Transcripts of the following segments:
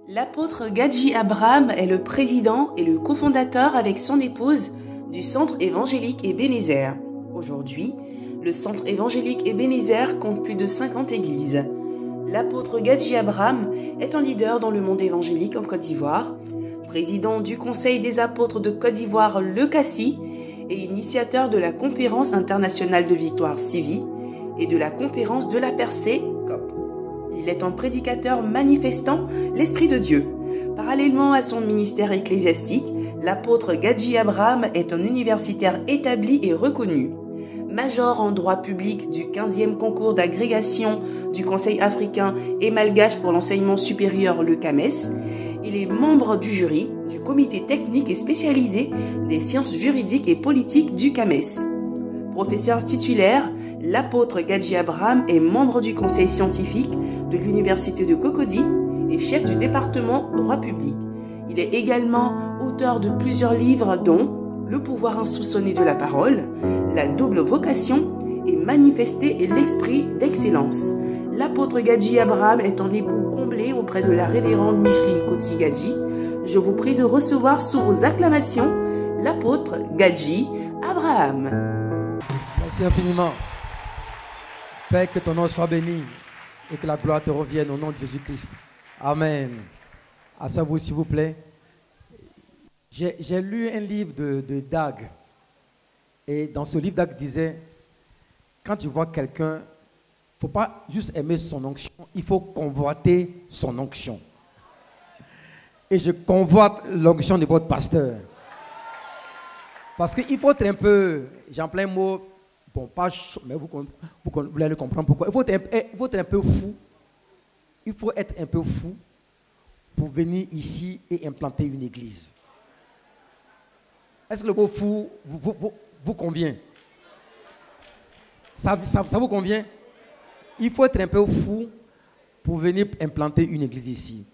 L'apôtre Gadji Abraham est le président et le cofondateur avec son épouse du Centre évangélique Ebenezer. Aujourd'hui, le Centre évangélique Ebenezer compte plus de 50 églises. L'apôtre Gadji Abraham est un leader dans le monde évangélique en Côte d'Ivoire, président du Conseil des apôtres de Côte d'Ivoire, le CACI, et initiateur de la Conférence internationale de Victoire Civi et de la Conférence de la Percée, COP. Il est un prédicateur manifestant l'Esprit de Dieu. Parallèlement à son ministère ecclésiastique, l'apôtre Gadji Abraham est un universitaire établi et reconnu. Major en droit public du 15e concours d'agrégation du Conseil africain et malgache pour l'enseignement supérieur, le CAMES, il est membre du jury du comité technique et spécialisé des sciences juridiques et politiques du CAMES. Professeur titulaire, l'apôtre Gadji Abraham est membre du conseil scientifique de l'université de Cocody et chef du département droit public. Il est également auteur de plusieurs livres dont Le pouvoir insoupçonné de la parole, La double vocation et Manifester l'esprit d'excellence. L'apôtre Gadji Abraham est un époux comblé auprès de la révérende Micheline Coty Gadji. Je vous prie de recevoir sous vos acclamations l'apôtre Gadji Abraham. Merci infiniment. Père, que ton nom soit béni et que la gloire te revienne au nom de Jésus-Christ. Amen. Asseyez-vous s'il vous plaît. J'ai lu un livre de Dag. Et dans ce livre, Dag disait, quand tu vois quelqu'un, il ne faut pas juste aimer son onction, il faut convoiter son onction. Et je convoite l'onction de votre pasteur. Parce qu'il faut être un peu, j'ai en plein mot, bon, pas chaud, mais vous allez comprendre pourquoi. Il faut être un peu fou. Il faut être un peu fou pour venir ici et implanter une église. Est-ce que le mot fou vous convient? Ça vous convient? Il faut être un peu fou pour venir implanter une église ici.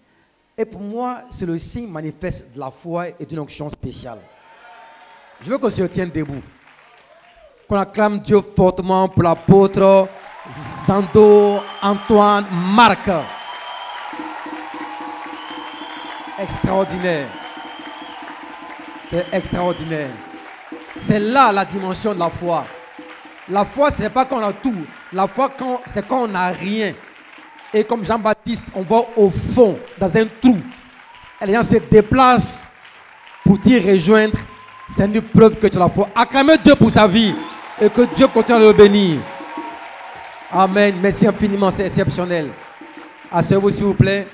Et pour moi, c'est le signe manifeste de la foi et d'une onction spéciale. Je veux qu'on se tienne debout. Qu'on acclame Dieu fortement pour l'apôtre Zando Antoine Marc. Extraordinaire. C'est extraordinaire. C'est là la dimension de la foi. La foi, ce n'est pas quand on a tout. La foi, c'est quand on n'a rien. Et comme Jean-Baptiste, on va au fond, dans un trou. Et les gens se déplacent pour t'y rejoindre. C'est une preuve que tu as la foi. Acclamez Dieu pour sa vie. Et que Dieu continue à le bénir. Amen. Merci infiniment, c'est exceptionnel. Asseyez-vous s'il vous plaît.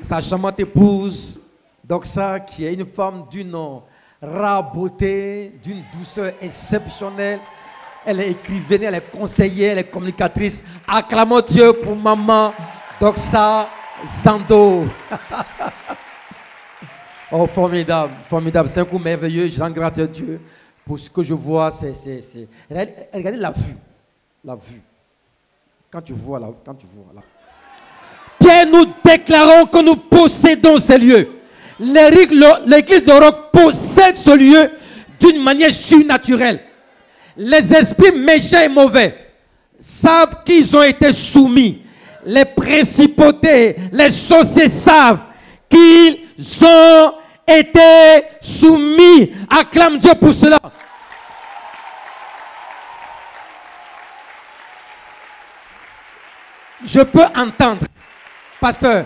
Sa charmante épouse, Doxa, qui est une femme d'une rare beauté, d'une douceur exceptionnelle. Elle est écrivaine, elle est conseillère, elle est communicatrice. Acclamons Dieu pour maman Doxa Zando. Oh, formidable, formidable. C'est un coup merveilleux. Je rends grâce à Dieu pour ce que je vois. Regardez la vue. La vue. Quand tu vois là. Pierre, nous déclarons que nous possédons ces lieux. L'église de Roc possède ce lieu d'une manière surnaturelle. Les esprits méchants et mauvais savent qu'ils ont été soumis. Les principautés, les sorciers savent qu'ils ont été soumis. Acclame Dieu pour cela. Je peux entendre, pasteur,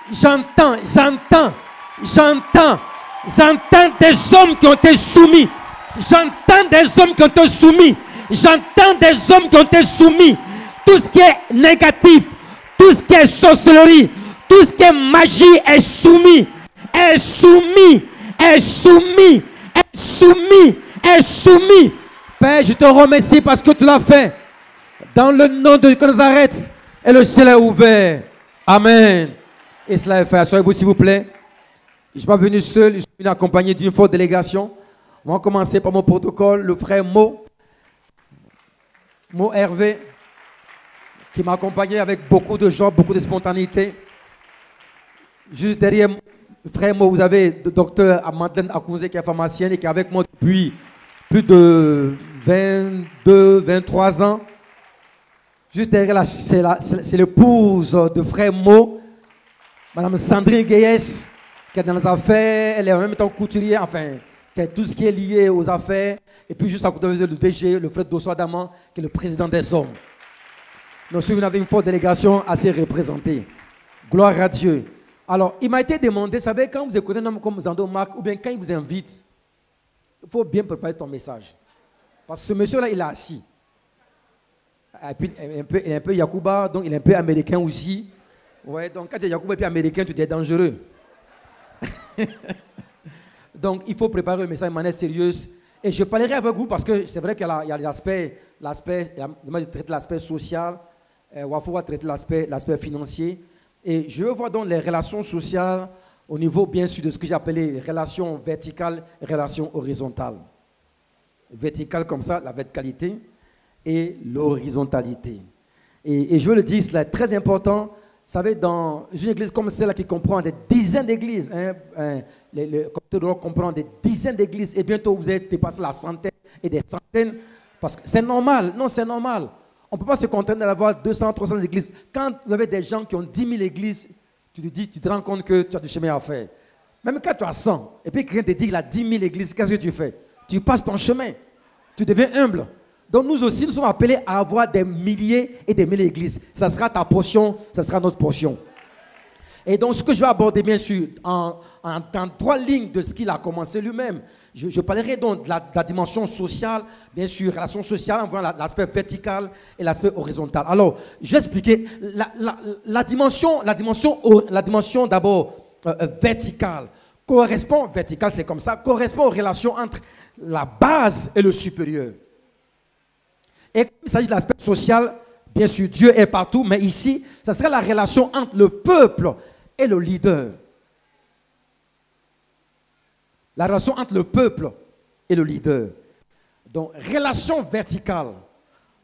j'entends des hommes qui ont été soumis. J'entends des hommes qui ont été soumis. J'entends des hommes qui ont été soumis. Tout ce qui est négatif, tout ce qui est sorcellerie, tout ce qui est magie est soumis. Est soumis. Est soumis. Est soumis. Est soumis. Père, je te remercie parce que tu l'as fait. Dans le nom de Nazareth. Et le ciel est ouvert. Amen. Et cela est fait. Asseyez-vous s'il vous plaît. Je ne suis pas venu seul, je suis venu accompagné d'une forte délégation. On va commencer par mon protocole, le frère Mo Hervé, qui m'a accompagné avec beaucoup de joie, beaucoup de spontanéité. Juste derrière le frère Mo, vous avez le docteur Madeleine Akouzé, qui est pharmacienne et qui est avec moi depuis plus de 22, 23 ans. Juste derrière là, c'est l'épouse de frère Mo, Madame Sandrine Gueyes, qui est dans les affaires, elle est en même temps couturière, enfin, c'est tout ce qui est lié aux affaires. Et puis juste à côté, le DG, le frère Dosso Adaman, qui est le président des hommes. Donc, si vous avez une forte délégation assez représentée. Gloire à Dieu. Alors, il m'a été demandé, vous savez, quand vous écoutez un homme comme Zando Marc, ou bien quand il vous invite, il faut bien préparer ton message. Parce que ce monsieur-là, il est assis. Et puis, il est un peu Yacouba, donc il est un peu américain aussi. Ouais, donc quand tu es Yacouba et puis américain, tu es dangereux. Donc, il faut préparer le message de manière sérieuse. Et je parlerai avec vous parce que c'est vrai qu'il y a l'aspect social, Wafo va traiter l'aspect financier. Et je veux voir donc les relations sociales au niveau, bien sûr, de ce que j'ai appelé les relations verticales et relations horizontales. Verticale comme ça, la verticalité, et l'horizontalité. Et je veux le dire, c'est très important. Vous savez, dans une église comme celle-là qui comprend des dizaines d'églises, le comité de rock comprend des dizaines d'églises, et bientôt vous allez dépasser la centaine et des centaines, parce que c'est normal. Non, c'est normal. On ne peut pas se contenter d'avoir 200, 300 églises. Quand vous avez des gens qui ont 10 000 églises, tu te rends compte que tu as du chemin à faire. Même quand tu as 100, et puis quelqu'un te dit qu'il a 10 000 églises, qu'est-ce que tu fais? Tu passes ton chemin. Tu deviens humble. Donc nous aussi, nous sommes appelés à avoir des milliers et des milliers d'églises. Ça sera ta portion, ça sera notre portion. Et donc ce que je vais aborder, bien sûr, dans 3 lignes de ce qu'il a commencé lui-même. Je parlerai donc de la dimension sociale, bien sûr, relation sociale, en voyant l'aspect vertical et l'aspect horizontal. Alors, je vais expliquer la dimension d'abord verticale. Verticale c'est comme ça, correspond aux relations entre la base et le supérieur. Et comme il s'agit de l'aspect social, bien sûr, Dieu est partout, mais ici, ça serait la relation entre le peuple et le leader. La relation entre le peuple et le leader. Donc, relation verticale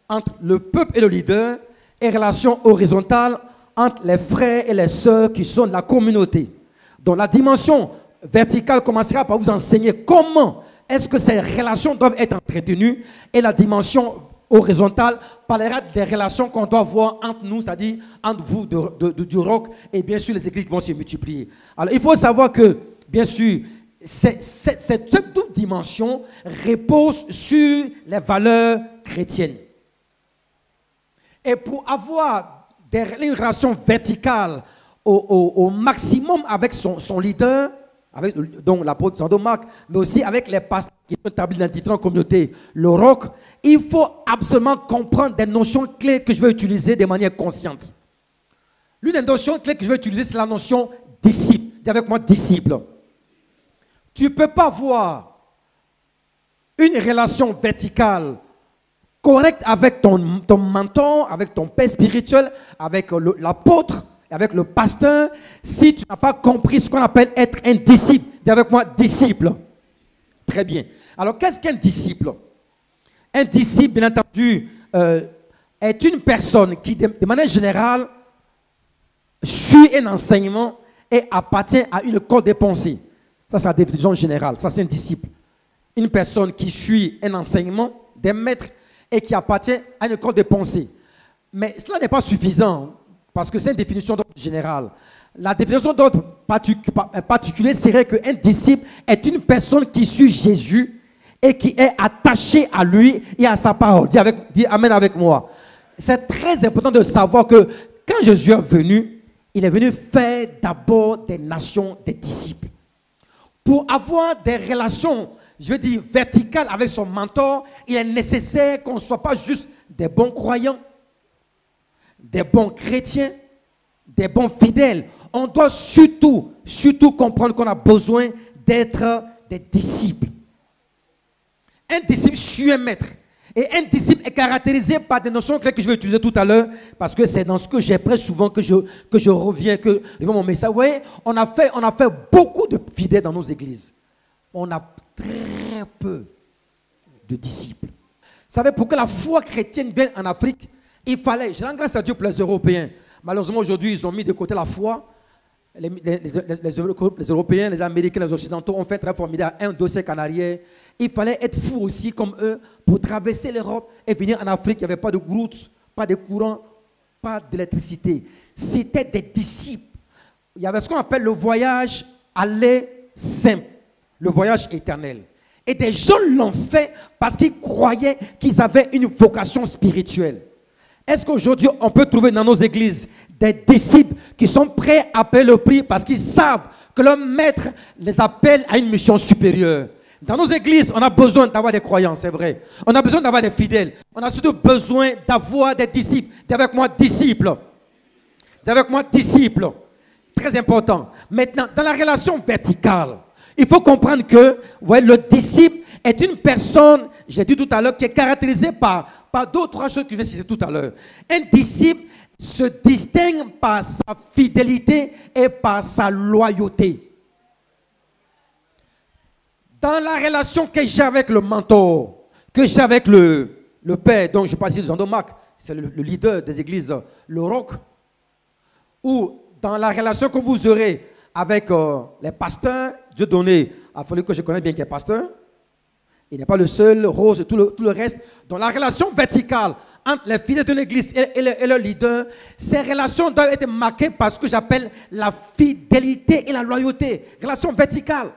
entre le peuple et le leader et relation horizontale entre les frères et les sœurs qui sont de la communauté. Donc, la dimension verticale commencera par vous enseigner comment est-ce que ces relations doivent être entretenues, et la dimension horizontale parlera des relations qu'on doit voir entre nous, c'est-à-dire entre vous du roc et bien sûr les églises qui vont se multiplier. Alors il faut savoir que, bien sûr, cette double dimension repose sur les valeurs chrétiennes. Et pour avoir une relation verticale au maximum avec son leader, avec donc l'apôtre Zando Marc, mais aussi avec les pasteurs qui sont établis dans différentes communautés, le roc, il faut absolument comprendre des notions clés que je vais utiliser de manière consciente. L'une des notions clés que je vais utiliser, c'est la notion disciple. Dis avec moi, disciple. Tu ne peux pas avoir une relation verticale correcte avec ton mentor, avec ton père spirituel, avec l'apôtre, avec le pasteur, si tu n'as pas compris ce qu'on appelle être un disciple. Dis avec moi, disciple. Très bien. Alors, qu'est-ce qu'un disciple? Un disciple, bien entendu, est une personne qui, de manière générale, suit un enseignement et appartient à une école de pensée. Ça, c'est la définition générale. Ça, c'est un disciple. Une personne qui suit un enseignement des maîtres et qui appartient à une école de pensée. Mais cela n'est pas suffisant, parce que c'est une définition d'ordre général. La définition d'ordre particulier serait qu'un disciple est une personne qui suit Jésus et qui est attaché à lui et à sa parole. Dis Amen avec moi. C'est très important de savoir que quand Jésus est venu, il est venu faire d'abord des nations des disciples. Pour avoir des relations, je veux dire, verticales avec son mentor, il est nécessaire qu'on ne soit pas juste des bons croyants, des bons chrétiens, des bons fidèles. On doit surtout comprendre qu'on a besoin d'être des disciples. Un disciple suit un maître. Et un disciple est caractérisé par des notions que je vais utiliser tout à l'heure, parce que c'est dans ce que j'ai prêché souvent que je reviens, que je vois mon message. Vous voyez, on a fait beaucoup de fidèles dans nos églises. On a très peu de disciples. Vous savez, pour que la foi chrétienne vienne en Afrique, il fallait, je rends grâce à Dieu pour les Européens. Malheureusement, aujourd'hui, ils ont mis de côté la foi. Les Européens, les Américains, les Occidentaux ont fait un travail formidable, un dossier canarien. Il fallait être fou aussi comme eux pour traverser l'Europe et venir en Afrique. Il n'y avait pas de route, pas de courant, pas d'électricité. C'était des disciples. il y avait ce qu'on appelle le voyage aller simple, le voyage éternel. Et des gens l'ont fait parce qu'ils croyaient qu'ils avaient une vocation spirituelle. Est-ce qu'aujourd'hui, on peut trouver dans nos églises des disciples qui sont prêts à payer le prix parce qu'ils savent que leur maître les appelle à une mission supérieure? Dans nos églises, on a besoin d'avoir des croyants, c'est vrai. On a besoin d'avoir des fidèles. On a surtout besoin d'avoir des disciples. Dis avec moi, disciples. Dis avec moi, disciples. Très important. Maintenant, dans la relation verticale, il faut comprendre que le disciple est une personne, j'ai dit tout à l'heure, qui est caractérisée par deux ou trois choses que je vais citer tout à l'heure. Un disciple se distingue par sa fidélité et par sa loyauté. Dans la relation que j'ai avec le mentor, que j'ai avec le père, donc je parle ici de Jean Domac, c'est le leader des églises, le roc, ou dans la relation que vous aurez avec les pasteurs, Dieu donné, il faut que je connaisse bien qui est pasteur, il n'est pas le seul, Rose et tout le reste. Dans la relation verticale entre les fidèles de l'église et le leader, ces relations doivent être marquées par ce que j'appelle la fidélité et la loyauté. Relation verticale.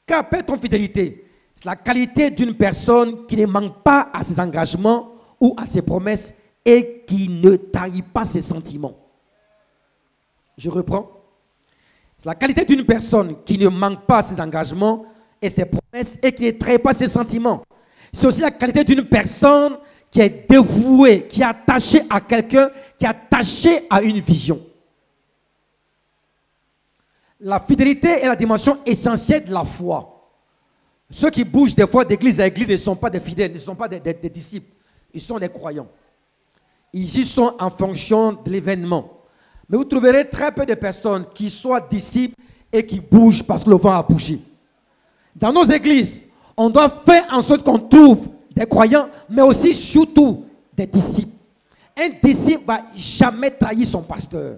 Qu'appelle-t-on fidélité? C'est la qualité d'une personne qui ne manque pas à ses engagements ou à ses promesses et qui ne tarit pas ses sentiments. Je reprends. C'est la qualité d'une personne qui ne manque pas à ses engagements et ses promesses et qui ne trahit pas ses sentiments. C'est aussi la qualité d'une personne qui est dévouée, qui est attachée à quelqu'un, qui est attachée à une vision. La fidélité est la dimension essentielle de la foi. Ceux qui bougent des fois d'église à église ne sont pas des fidèles, ne sont pas des disciples. Ils sont des croyants. Ils y sont en fonction de l'événement. Mais vous trouverez très peu de personnes qui soient disciples et qui bougent parce que le vent a bougé. Dans nos églises, on doit faire en sorte qu'on trouve des croyants, mais aussi surtout des disciples. Un disciple ne va jamais trahir son pasteur.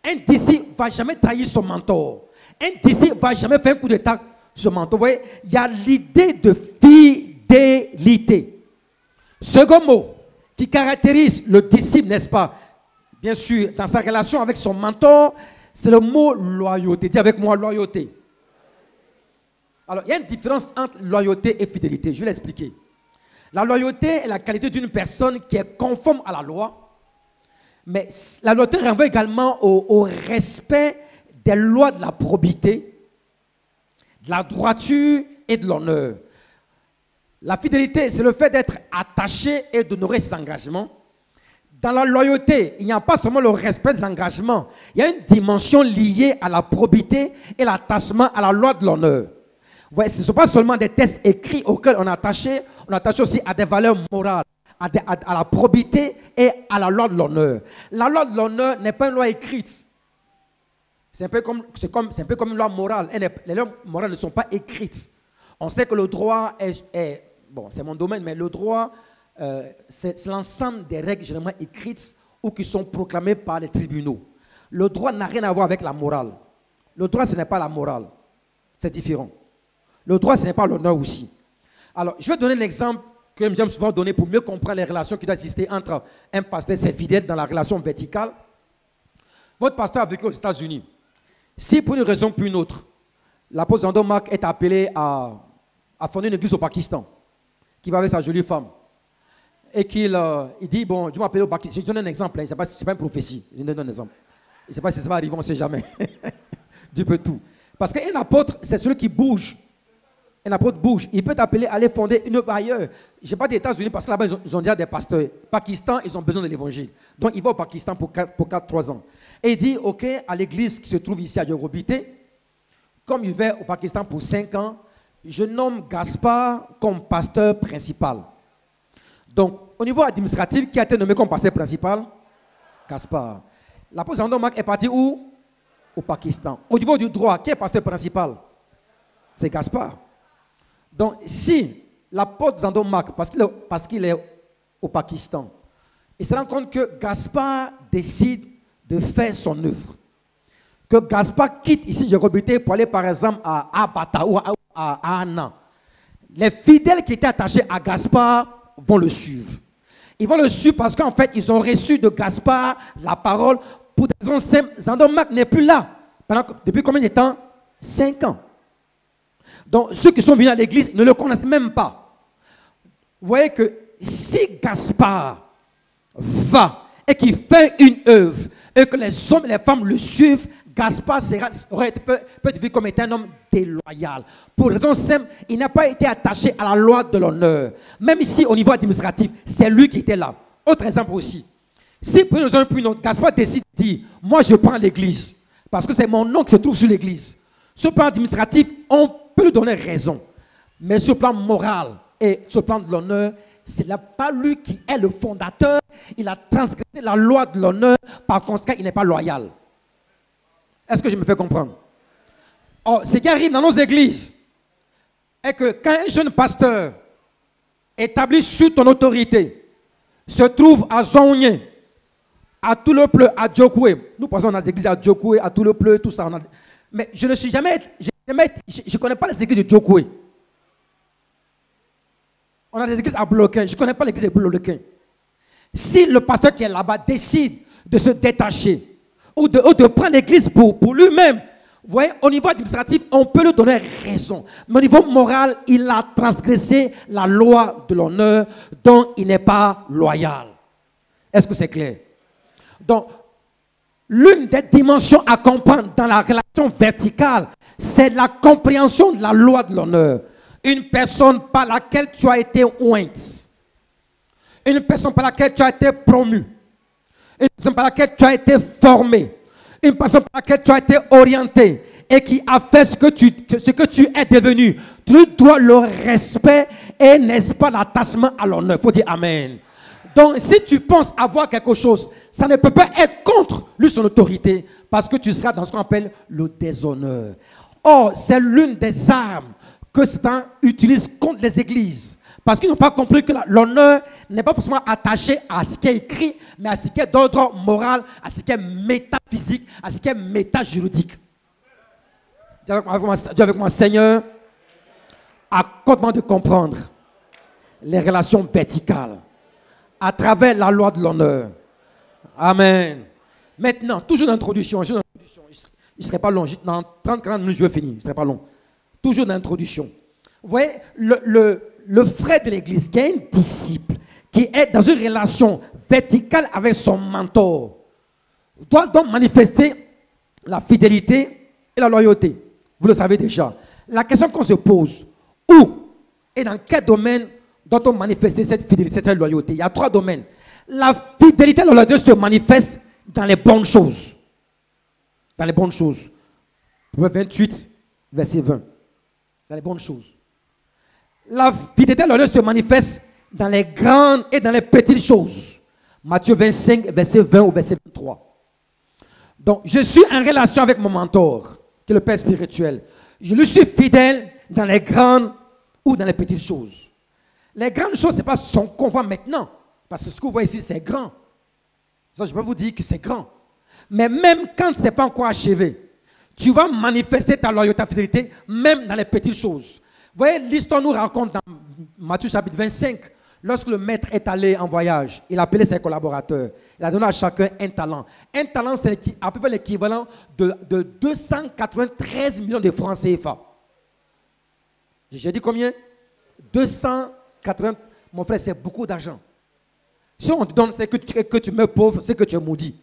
Un disciple ne va jamais trahir son mentor. Un disciple ne va jamais faire un coup d'état sur son mentor. Vous voyez, il y a l'idée de fidélité. Second mot qui caractérise le disciple, n'est-ce pas? Bien sûr, dans sa relation avec son mentor, c'est le mot loyauté. Dis avec moi, loyauté. Alors, il y a une différence entre loyauté et fidélité. Je vais l'expliquer. La loyauté est la qualité d'une personne qui est conforme à la loi. Mais la loyauté renvoie également au respect des lois de la probité, de la droiture et de l'honneur. La fidélité, c'est le fait d'être attaché et d'honorer ses engagements. Dans la loyauté, il n'y a pas seulement le respect des engagements, il y a une dimension liée à la probité et l'attachement à la loi de l'honneur. Ouais, ce ne sont pas seulement des textes écrits auxquels on est attaché aussi à des valeurs morales, à la probité et à la loi de l'honneur. La loi de l'honneur n'est pas une loi écrite. C'est un peu comme une loi morale. Les lois morales ne sont pas écrites. On sait que le droit bon, c'est mon domaine, mais le droit, c'est l'ensemble des règles généralement écrites ou qui sont proclamées par les tribunaux. Le droit n'a rien à voir avec la morale. Le droit, ce n'est pas la morale. C'est différent. Le droit, ce n'est pas l'honneur aussi. Alors, je vais donner l'exemple que j'aime souvent donner pour mieux comprendre les relations qui doivent exister entre un pasteur et ses fidèles dans la relation verticale. Votre pasteur a vécu aux États-Unis. Si pour une raison ou pour une autre, l'apôtre Jean Marc est appelé à fonder une église au Pakistan, qui va avec sa jolie femme, et qu'il dit, bon, je m'appelle au Pakistan. Je donne un exemple, hein, ce n'est pas une prophétie, je donne un exemple. Je ne sais pas si ça va arriver, on ne sait jamais. Dieu peut tout. Parce qu'un apôtre, c'est celui qui bouge. Un apôtre bouge. Il peut t'appeler à aller fonder une œuvre ailleurs. Je n'ai pas des États-Unis parce que là-bas, ils ont déjà des pasteurs. Pakistan, ils ont besoin de l'évangile. Donc, il va au Pakistan pour 4-3 ans. Et il dit, OK, à l'église qui se trouve ici à Yorobité, comme il va au Pakistan pour 5 ans, je nomme Gaspard comme pasteur principal. Donc, au niveau administratif, qui a été nommé comme pasteur principal? Gaspard. L'apôtre Jean Marc est parti où? Au Pakistan. Au niveau du droit, qui est pasteur principal? C'est Gaspard. Donc, si l'apôtre Jean Marc, parce qu'il est au Pakistan, il se rend compte que Gaspard décide de faire son œuvre. Que Gaspard quitte ici Yorobité pour aller par exemple à Abata ou à Anna. Les fidèles qui étaient attachés à Gaspard vont le suivre. Ils vont le suivre parce qu'en fait, ils ont reçu de Gaspard la parole pour des raisons simples, Zandon Mark n'est plus là. Depuis combien de temps? 5 ans. Donc, ceux qui sont venus à l'église ne le connaissent même pas. Vous voyez que si Gaspard va et qu'il fait une œuvre et que les hommes et les femmes le suivent, Gaspard peut être vu comme étant un homme déloyal. Pour raison simple, il n'a pas été attaché à la loi de l'honneur. Même ici, au niveau administratif, c'est lui qui était là. Autre exemple aussi. Si pour une autre, Gaspard décide de dire, moi je prends l'église, parce que c'est mon nom qui se trouve sur l'église. Sur le plan administratif, on peut lui donner raison. Mais sur le plan moral et sur le plan de l'honneur, ce n'est pas lui qui est le fondateur. Il a transgressé la loi de l'honneur. Par conséquent, il n'est pas loyal. Est-ce que je me fais comprendre? Or, ce qui arrive dans nos églises est que quand un jeune pasteur établi sous ton autorité se trouve à Zonye, à Toulepleu, à Djokoué, nous passons dans les églises à Djokoué, à Toulepleu, tout ça. Mais je ne connais pas les églises de Djokoué. On a des églises à Bloquin. Je ne connais pas l'église de Bloquin. Si le pasteur qui est là-bas décide de se détacher ou de prendre l'église pour lui-même, vous voyez, au niveau administratif, on peut lui donner raison. Mais au niveau moral, il a transgressé la loi de l'honneur dont il n'est pas loyal. Est-ce que c'est clair? Donc, l'une des dimensions à comprendre dans la relation verticale, c'est la compréhension de la loi de l'honneur. Une personne par laquelle tu as été ointe. Une personne par laquelle tu as été promu. Une personne par laquelle tu as été formé. Une personne par laquelle tu as été orienté. Et qui a fait ce que tu es devenu. Tu dois le respect et n'est-ce pas l'attachement à l'honneur. Il faut dire Amen. Donc si tu penses avoir quelque chose, ça ne peut pas être contre lui son autorité. Parce que tu seras dans ce qu'on appelle le déshonneur. Or, c'est l'une des armes que Satan utilise contre les églises. Parce qu'ils n'ont pas compris que l'honneur n'est pas forcément attaché à ce qui est écrit, mais à ce qui est d'ordre moral, à ce qui est métaphysique, à ce qui est métajuridique. Dis avec moi, Seigneur, accorde-moi de comprendre les relations verticales à travers la loi de l'honneur. Amen. Maintenant, toujours d'introduction. Il ne serait pas long. Dans 30-40 minutes, je vais finir. Il ne serait pas long. Toujours d'introduction. Vous voyez, le frère de l'église, qui est un disciple, qui est dans une relation verticale avec son mentor, doit donc manifester la fidélité et la loyauté. Vous le savez déjà. La question qu'on se pose, où et dans quel domaine doit-on manifester cette fidélité, cette loyauté? Il y a 3 domaines. La fidélité et la loyauté se manifeste dans les bonnes choses. Dans les bonnes choses. Proverbe 28, verset 20. Dans les bonnes choses. La fidélité et la loyauté se manifeste dans les grandes et dans les petites choses. Matthieu 25, verset 20 ou verset 23. Donc, je suis en relation avec mon mentor, qui est le Père spirituel. Je lui suis fidèle dans les grandes ou dans les petites choses. Les grandes choses, ce n'est pas ce qu'on voit maintenant. Parce que ce que vous voyez ici, c'est grand. Ça, je peux vous dire que c'est grand. Mais même quand ce n'est pas encore achevé, tu vas manifester ta loyauté, ta fidélité, même dans les petites choses. Vous voyez, l'histoire nous raconte dans Matthieu chapitre 25, lorsque le maître est allé en voyage, il a appelé ses collaborateurs. Il a donné à chacun un talent. Un talent, c'est à peu près l'équivalent de 293 millions de francs CFA. J'ai dit combien? 280. Mon frère, c'est beaucoup d'argent. Si on te donne, c'est que tu meurs pauvre, c'est que tu es maudit.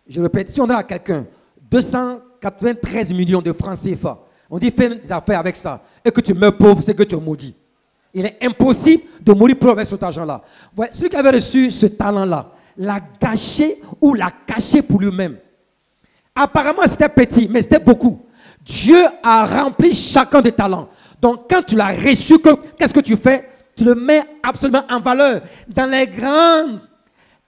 Je répète, si on donne à quelqu'un 293 millions de francs CFA, on dit fais des affaires avec ça, et que tu meurs pauvre, c'est que tu es maudit. Il est impossible de mourir pauvre avec cet argent-là. Ouais, celui qui avait reçu ce talent-là, l'a gâché ou l'a caché pour lui-même. Apparemment, c'était petit, mais c'était beaucoup. Dieu a rempli chacun des talents. Donc, quand tu l'as reçu, qu'est-ce que tu fais? Tu le mets absolument en valeur dans les grandes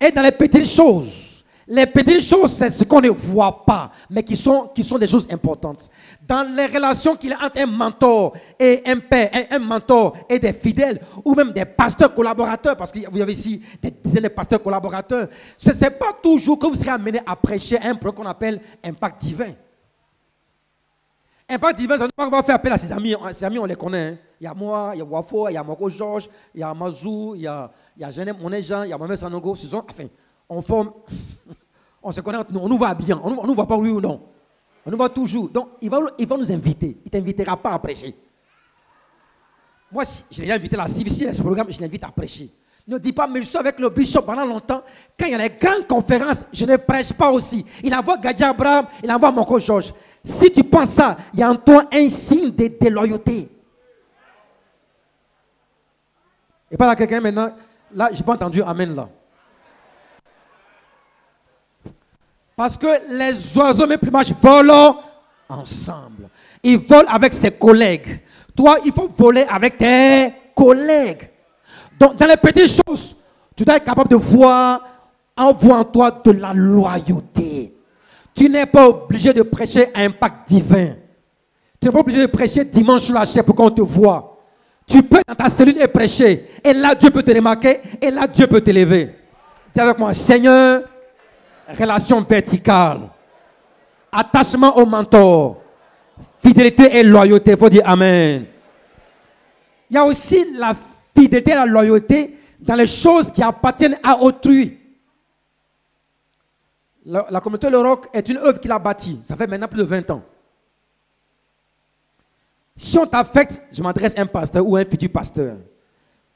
et dans les petites choses. Les petites choses, c'est ce qu'on ne voit pas, mais qui sont des choses importantes. Dans les relations qu'il y a entre un mentor et un père, un mentor et des fidèles, ou même des pasteurs collaborateurs, parce que vous avez ici des dizaines de pasteurs collaborateurs, ce n'est pas toujours que vous serez amené à prêcher un projet qu'on appelle impact divin. Impact divin, ça ne veut pas qu'on va faire appel à ses amis. Ses amis, on les connaît. Hein. Il y a moi, il y a Wafo, il y a Moko Georges, il y a Mazou, il y a Jeanne Monéjean, il y a Mohamed Sanogo. Enfin, on forme, on se connaît entre nous, on nous voit bien, on nous voit pas oui ou non. On nous voit toujours. Donc, il va nous inviter. Il ne t'invitera pas à prêcher. Moi, si je l'ai invité à la CVC, ce programme, je l'invite à prêcher. Ne dis pas, mais je suis avec le bishop pendant longtemps. Quand il y a les grandes conférences, je ne prêche pas aussi. Il envoie Gadji Abraham, il envoie mon coach Georges. Si tu penses ça, il y a en toi un signe de déloyauté. Et pas là, quelqu'un maintenant, là, je n'ai pas entendu Amen là. Parce que les oiseaux, mes plumages, volent ensemble. Ils volent avec ses collègues. Toi, il faut voler avec tes collègues. Donc, dans les petites choses, tu dois être capable de voir en voyant en toi de la loyauté. Tu n'es pas obligé de prêcher à impact divin. Tu n'es pas obligé de prêcher dimanche sur la chair pour qu'on te voie. Tu peux dans ta cellule et prêcher. Et là, Dieu peut te remarquer. Et là, Dieu peut t'élever. Dis avec moi, Seigneur, relation verticale, attachement au mentor, fidélité et loyauté. Il faut dire Amen. Il y a aussi la fidélité et la loyauté dans les choses qui appartiennent à autrui. La communauté Le Roc est une œuvre qu'il a bâtie. Ça fait maintenant plus de 20 ans. Si on t'affecte, je m'adresse à un pasteur ou à un futur pasteur.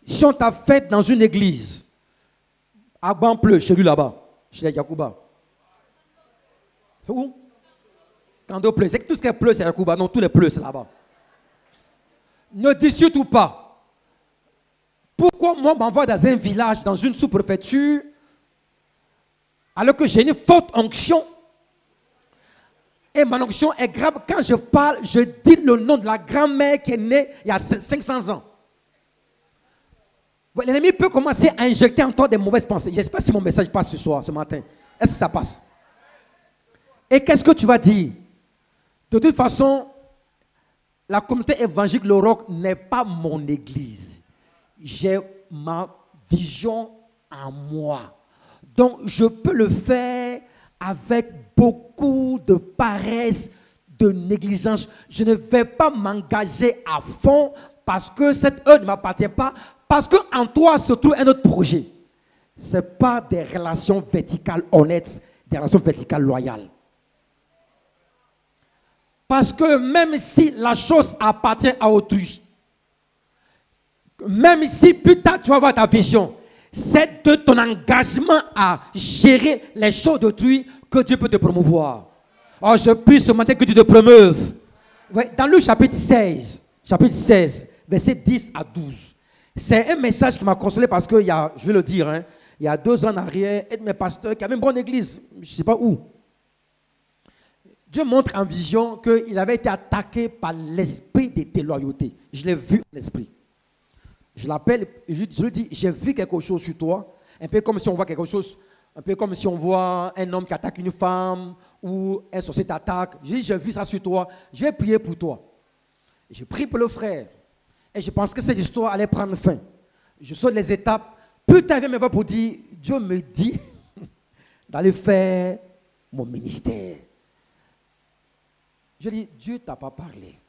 Si on t'affecte dans une église, à Banpleu, chez lui là-bas, chez Yacouba. C'est où? Quand on pleut. C'est que tout ce qui est pleu, c'est Yacouba. Non, tous les pleux, c'est là-bas. Ne dis surtout pas. Pourquoi moi m'envoie dans un village, dans une sous-préfecture, alors que j'ai une forte onction? Et ma onction est grave. Quand je parle, je dis le nom de la grand-mère qui est née il y a 500 ans. L'ennemi peut commencer à injecter en toi des mauvaises pensées. Je ne sais pas si mon message passe ce soir, ce matin. Est-ce que ça passe? Et qu'est-ce que tu vas dire? De toute façon, la communauté évangélique Le Roc n'est pas mon église. J'ai ma vision en moi. Donc, je peux le faire avec beaucoup de paresse, de négligence. Je ne vais pas m'engager à fond parce que cette œuvre ne m'appartient pas. Parce qu'en toi se trouve un autre projet. Ce n'est pas des relations verticales honnêtes, des relations verticales loyales. Parce que même si la chose appartient à autrui, même si plus tard tu vas avoir ta vision, c'est de ton engagement à gérer les choses d'autrui que Dieu peut te promouvoir. Oh, je prie ce matin que Dieu te promeuve. Ouais, dans le chapitre 16, versets 10 à 12, c'est un message qui m'a consolé parce que, je vais le dire, hein, il y a 2 ans en arrière, un de mes pasteurs qui avait une bonne église, je ne sais pas où. Dieu montre en vision qu'il avait été attaqué par l'esprit de déloyauté. Je l'ai vu en esprit. Je l'appelle, je lui dis, j'ai vu quelque chose sur toi. Un peu comme si on voit quelque chose, un peu comme si on voit un homme qui attaque une femme ou un sorcier t'attaque. Je dis, j'ai vu ça sur toi, je vais prier pour toi. Je prie pour le frère. Et je pense que cette histoire allait prendre fin. Je saute les étapes. Plus tard, il vient me voir pour dire, Dieu me dit d'aller faire mon ministère. Je dis, Dieu ne t'a pas parlé.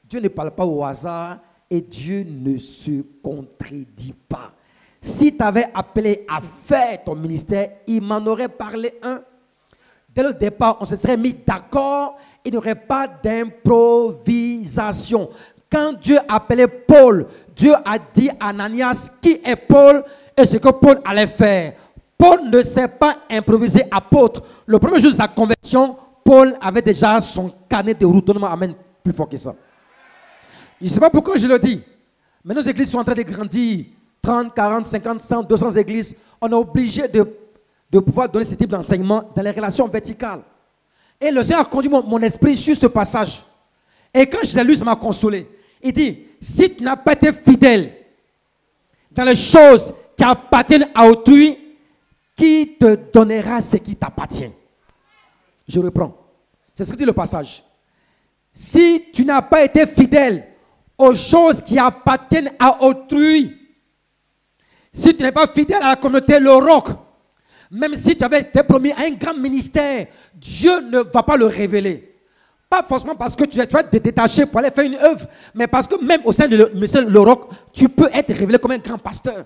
Dieu ne parle pas au hasard et Dieu ne se contredit pas. Si tu avais appelé à faire ton ministère, il m'en aurait parlé un. Dès le départ, on se serait mis d'accord, il n'y aurait pas d'improvisation. Quand Dieu appelait Paul, Dieu a dit à Ananias qui est Paul et ce que Paul allait faire. Paul ne s'est pas improvisé apôtre. Le premier jour de sa conversion, Paul avait déjà son carnet de route. Donne-moi amen plus fort que ça. Je ne sais pas pourquoi je le dis. Mais nos églises sont en train de grandir. 30, 40, 50, 100, 200 églises. On est obligé de pouvoir donner ce type d'enseignement dans les relations verticales. Et le Seigneur a conduit mon esprit sur ce passage. Et quand je l'ai lu, ça m'a consolé. Il dit, si tu n'as pas été fidèle dans les choses qui appartiennent à autrui, qui te donnera ce qui t'appartient? Je reprends. C'est ce que dit le passage. Si tu n'as pas été fidèle aux choses qui appartiennent à autrui, si tu n'es pas fidèle à la communauté Le Roc, même si tu avais été promis à un grand ministère, Dieu ne va pas le révéler. Pas forcément parce que tu vas te détacher pour aller faire une œuvre, mais parce que même au sein de Le Roc, tu peux être révélé comme un grand pasteur.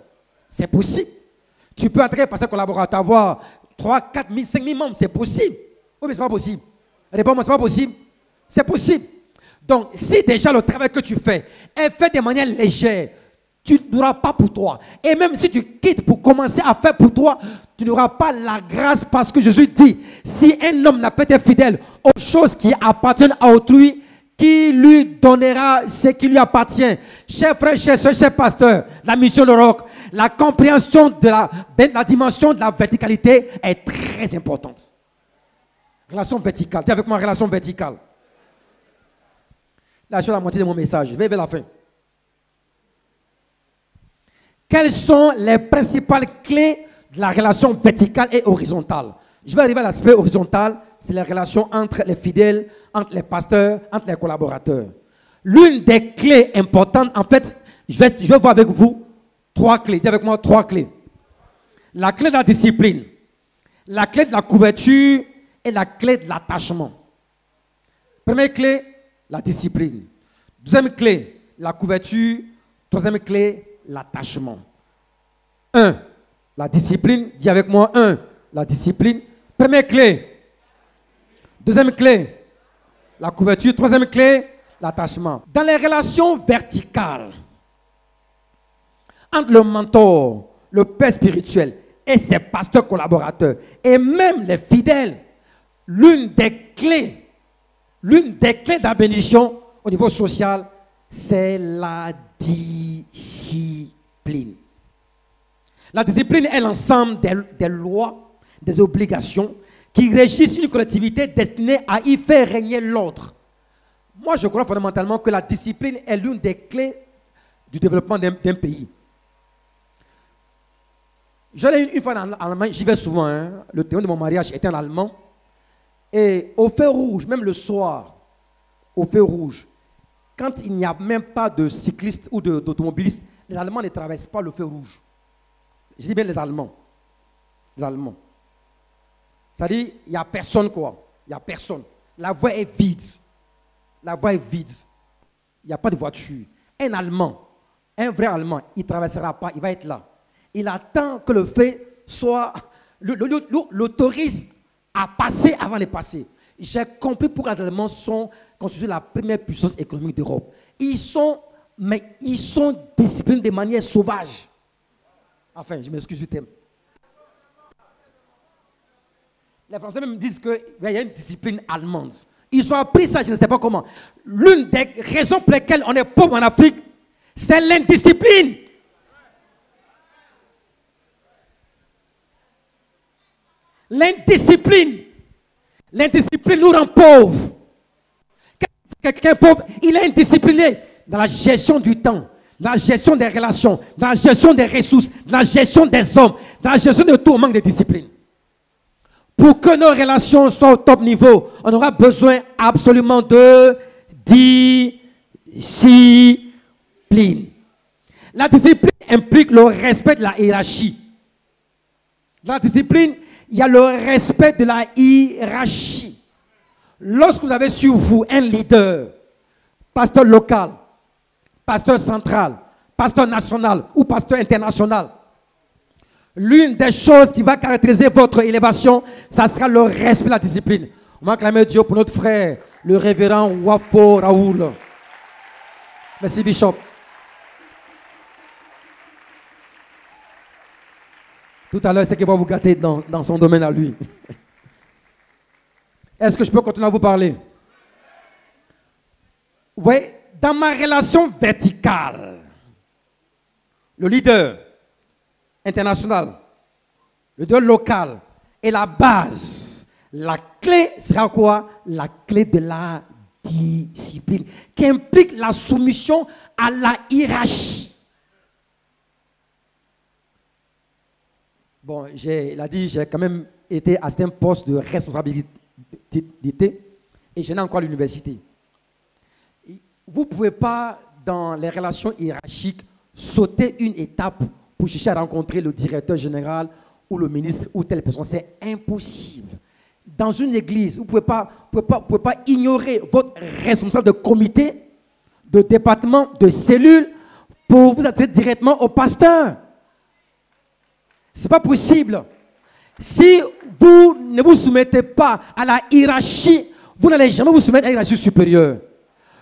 C'est possible. Tu peux entrer pasteur collaborateur, avoir 3, 4 000, 5 000 membres, c'est possible. Oui, mais ce n'est pas possible. Réponds-moi, ce n'est pas possible. C'est possible. Donc, si déjà le travail que tu fais est fait de manière légère, tu n'auras pas pour toi. Et même si tu quittes pour commencer à faire pour toi, tu n'auras pas la grâce parce que Jésus dit, si un homme n'a pas été fidèle aux choses qui appartiennent à autrui, qui lui donnera ce qui lui appartient. Chers frères, chers soeurs, chers pasteurs, la mission de Roc, la compréhension de la dimension de la verticalité est très importante. Relation verticale. Dis avec moi, relation verticale. Là, je suis à la moitié de mon message. Je vais vers la fin. Quelles sont les principales clés de la relation verticale et horizontale? Je vais arriver à l'aspect horizontal. C'est les relations entre les fidèles, entre les pasteurs, entre les collaborateurs. L'une des clés importantes, en fait, je vais voir avec vous 3 clés. Dis avec moi 3 clés. La clé de la discipline, la clé de la couverture et la clé de l'attachement. Première clé, la discipline. Deuxième clé, la couverture. Troisième clé, l'attachement. 1. La discipline. Dis avec moi 1. La discipline. Première clé. Deuxième clé, la couverture. Troisième clé, l'attachement. Dans les relations verticales, entre le mentor, le père spirituel et ses pasteurs collaborateurs, et même les fidèles, l'une des clés de la bénédiction au niveau social, c'est la discipline. La discipline est l'ensemble des lois, des obligations qui régissent une collectivité destinée à y faire régner l'ordre. Moi, je crois fondamentalement que la discipline est l'une des clés du développement d'un pays. J'allais une fois en Allemagne, j'y vais souvent. Hein. Le témoin de mon mariage était en allemand. Et au feu rouge, même le soir, au feu rouge, quand il n'y a même pas de cyclistes ou d'automobilistes, les Allemands ne traversent pas le feu rouge. Je dis bien les Allemands. Les Allemands. C'est-à-dire, il n'y a personne quoi. Il n'y a personne. La voie est vide. La voie est vide. Il n'y a pas de voiture. Un Allemand, un vrai Allemand, il ne traversera pas, il va être là. Il attend que le fait soit, l'autorise à passer avant de passer. J'ai compris pourquoi les Allemands sont constitués la première puissance économique d'Europe. Ils sont disciplinés de manière sauvage. Enfin, je m'excuse du thème. Les Français même disent qu'il y a une discipline allemande. Ils ont appris ça, je ne sais pas comment. L'une des raisons pour lesquelles on est pauvre en Afrique, c'est l'indiscipline. L'indiscipline. L'indiscipline nous rend pauvres. Quelqu'un pauvre, il est indiscipliné dans la gestion du temps, dans la gestion des relations, dans la gestion des ressources, dans la gestion des hommes, dans la gestion de tout, on manque de discipline. Pour que nos relations soient au top niveau, on aura besoin absolument de discipline. La discipline implique le respect de la hiérarchie. Dans la discipline, il y a le respect de la hiérarchie. Lorsque vous avez sur vous un leader, pasteur local, pasteur central, pasteur national ou pasteur international, l'une des choses qui va caractériser votre élévation, ça sera le respect de la discipline. On va acclamer Dieu pour notre frère, le révérend Wafo Raoul. Merci Bishop. Tout à l'heure, c'est qu'il va vous gâter dans son domaine à lui. Est-ce que je peux continuer à vous parler? Vous voyez, dans ma relation verticale, le leader international, le leader local et la base, la clé sera quoi? La clé de la discipline, qui implique la soumission à la hiérarchie. Bon, il a dit, j'ai quand même été à un poste de responsabilité et je n'ai encore à l'université. Vous ne pouvez pas, dans les relations hiérarchiques, sauter une étape pour chercher à rencontrer le directeur général ou le ministre ou telle personne. C'est impossible. Dans une église, vous ne pouvez pas ignorer votre responsable de comité, de département, de cellule pour vous adresser directement au pasteur. Ce n'est pas possible. Si vous ne vous soumettez pas à la hiérarchie, vous n'allez jamais vous soumettre à la hiérarchie supérieure.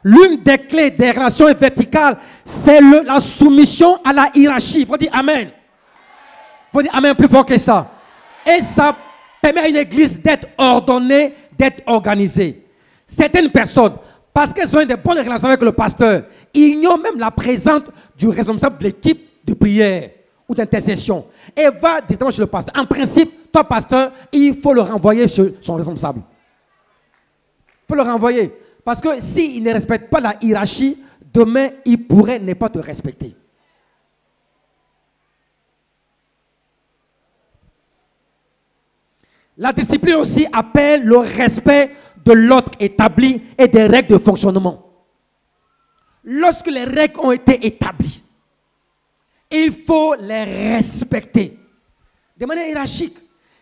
L'une des clés des relations verticales, c'est la soumission à la hiérarchie. Il faut dire Amen. Il faut dire Amen plus fort que ça. Et ça permet à une église d'être ordonnée, d'être organisée. Certaines personnes, parce qu'elles ont des bonnes relations avec le pasteur, ignorent même la présence du responsable de l'équipe de prière ou d'intercession. Et va directement chez le pasteur. En principe, toi, pasteur, il faut le renvoyer chez son responsable. Il faut le renvoyer. Parce que s'il ne respecte pas la hiérarchie, demain, il pourrait ne pas te respecter. La discipline aussi appelle le respect de l'ordre établi et des règles de fonctionnement. Lorsque les règles ont été établies, il faut les respecter. De manière hiérarchique.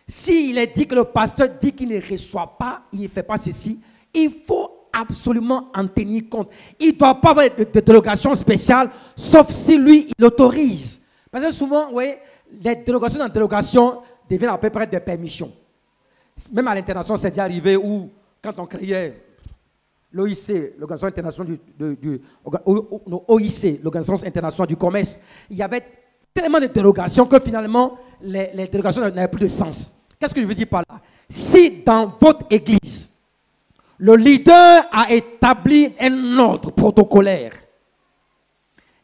S'il est dit que le pasteur dit qu'il ne reçoit pas, il ne fait pas ceci, il faut absolument en tenir compte. Il ne doit pas avoir de délégation spéciale, sauf si lui, il l'autorise. Parce que souvent, vous voyez, les délégations dans délégation deviennent à peu près des permissions. Même à l'international, c'est déjà arrivé où, quand on créait l'OIC, l'Organisation internationale l'Organisation internationale du commerce, il y avait tellement de dérogations que finalement, les dérogations n'avaient plus de sens. Qu'est-ce que je veux dire par là? Si dans votre église, le leader a établi un ordre protocolaire,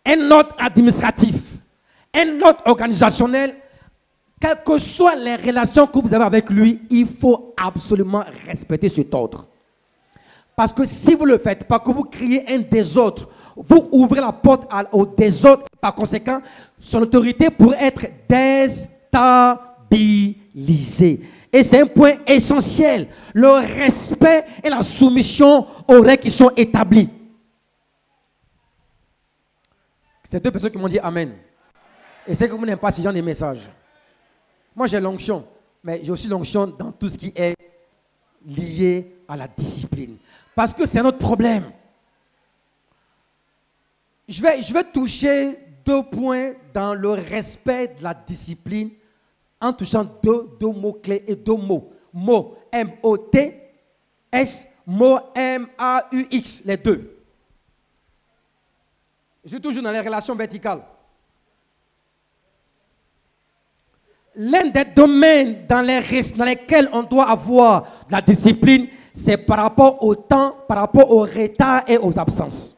un ordre administratif, un ordre organisationnel, quelles que soient les relations que vous avez avec lui, il faut absolument respecter cet ordre. Parce que si vous ne le faites pas, que vous créez un désordre, vous ouvrez la porte au désordre, par conséquent, son autorité pourrait être déstabilisée. Et c'est un point essentiel, le respect et la soumission aux règles qui sont établies. C'est deux personnes qui m'ont dit Amen. Et c'est que vous n'aimez pas ce genre de messages. Moi, j'ai l'onction, mais j'ai aussi l'onction dans tout ce qui est lié à la discipline. Parce que c'est notre problème. Je vais toucher 2 points dans le respect de la discipline en touchant deux mots-clés et 2 mots. Mot M-O-T-S, mot M-A-U-X, les 2. Je suis toujours dans les relations verticales. L'un des domaines dans lesquels on doit avoir de la discipline, c'est par rapport au temps, par rapport au retard et aux absences.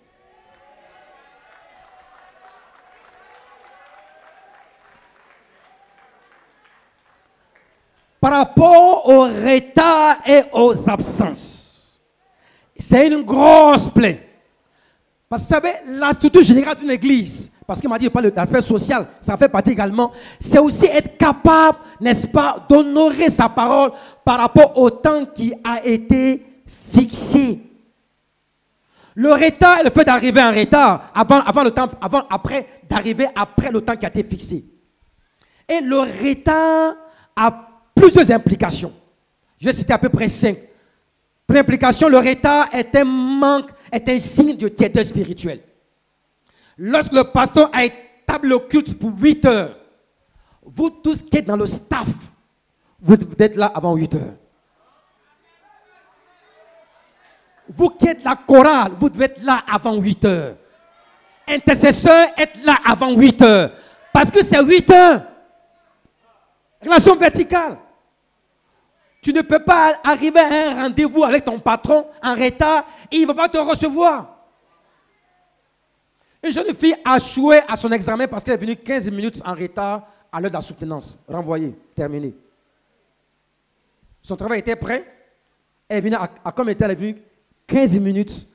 Par rapport au retard et aux absences. C'est une grosse plaie. Parce que vous savez, la structure générale d'une église, parce qu'il m'a dit de parler de l'aspect social, ça fait partie également, c'est aussi être capable, n'est-ce pas, d'honorer sa parole par rapport au temps qui a été fixé. Le retard est le fait d'arriver en retard, après d'arriver après le temps qui a été fixé. Et le retard a plusieurs implications. Je vais citer à peu près 5. Première implication, le retard est un manque, est un signe de tiédeur spirituelle. Lorsque le pasteur a établi le culte pour 8 heures, vous tous qui êtes dans le staff, vous êtes là avant 8 heures. Vous qui êtes la chorale, vous devez être là avant 8 heures. Intercesseur, être là avant 8 heures. Parce que c'est 8 heures. Relation verticale. Tu ne peux pas arriver à un rendez-vous avec ton patron en retard et il ne va pas te recevoir. Une jeune fille a échoué à son examen parce qu'elle est venue 15 minutes en retard à l'heure de la soutenance. Renvoyée, terminée. Son travail était prêt. Elle est venue comme elle est venue 15 minutes.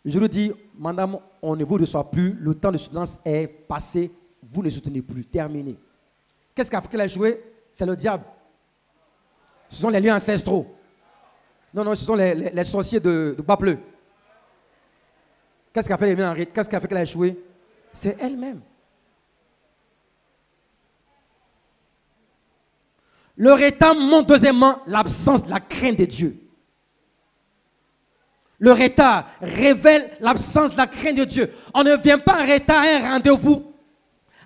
Je lui dis, madame, on ne vous reçoit plus. Le temps de soutenance est passé. Vous ne soutenez plus. Terminé. Qu'est-ce qu'a fait qu'elle a échoué? C'est le diable. Ce sont les liens ancestraux. Non, ce sont les sorciers de Bas-Pleu. Qu'est-ce qu'a fait qu'elle a échoué? C'est elle-même. Le retard montre deuxièmement l'absence de la crainte de Dieu. Le retard révèle l'absence de la crainte de Dieu. On ne vient pas en retard à un rendez-vous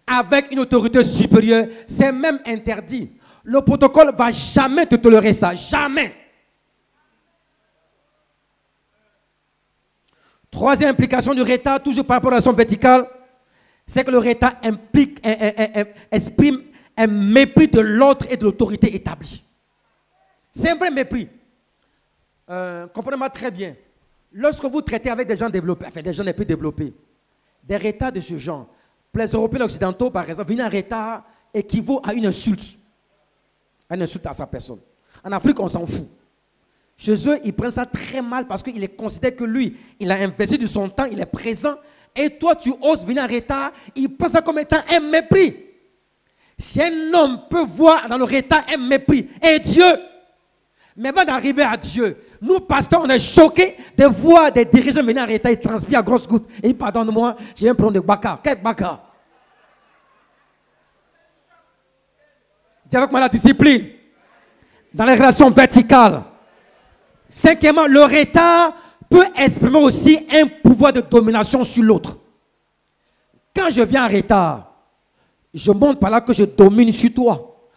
avec une autorité supérieure, c'est même interdit. Le protocole ne va jamais te tolérer ça, jamais. Troisième implication du retard, toujours par rapport à la relation verticale, c'est que le retard exprime un mépris de l'ordre et de l'autorité établie. C'est un vrai mépris. Comprenez-moi très bien. Lorsque vous traitez avec des gens développés, enfin des gens les plus développés, des retards de ce genre, pour les Européens occidentaux, par exemple, venir en retard équivaut à une insulte. Une insulte à sa personne. En Afrique, on s'en fout. Chez eux, ils prennent ça très mal parce qu'ils considèrent que lui, il a investi de son temps, il est présent. Et toi, tu oses venir en retard, il prend ça comme étant un mépris. Si un homme peut voir dans le retard un mépris, et Dieu, mais avant d'arriver à Dieu, nous, pasteurs, on est choqués de voir des dirigeants venir en retard, ils transpirent à grosses gouttes. Et pardonne-moi, je viens prendre de baka. Quel baka? Dis avec moi la discipline. Dans les relations verticales. Cinquièmement, le retard peut exprimer aussi un pouvoir de domination sur l'autre. Quand je viens en retard, je montre par là que je domine sur toi.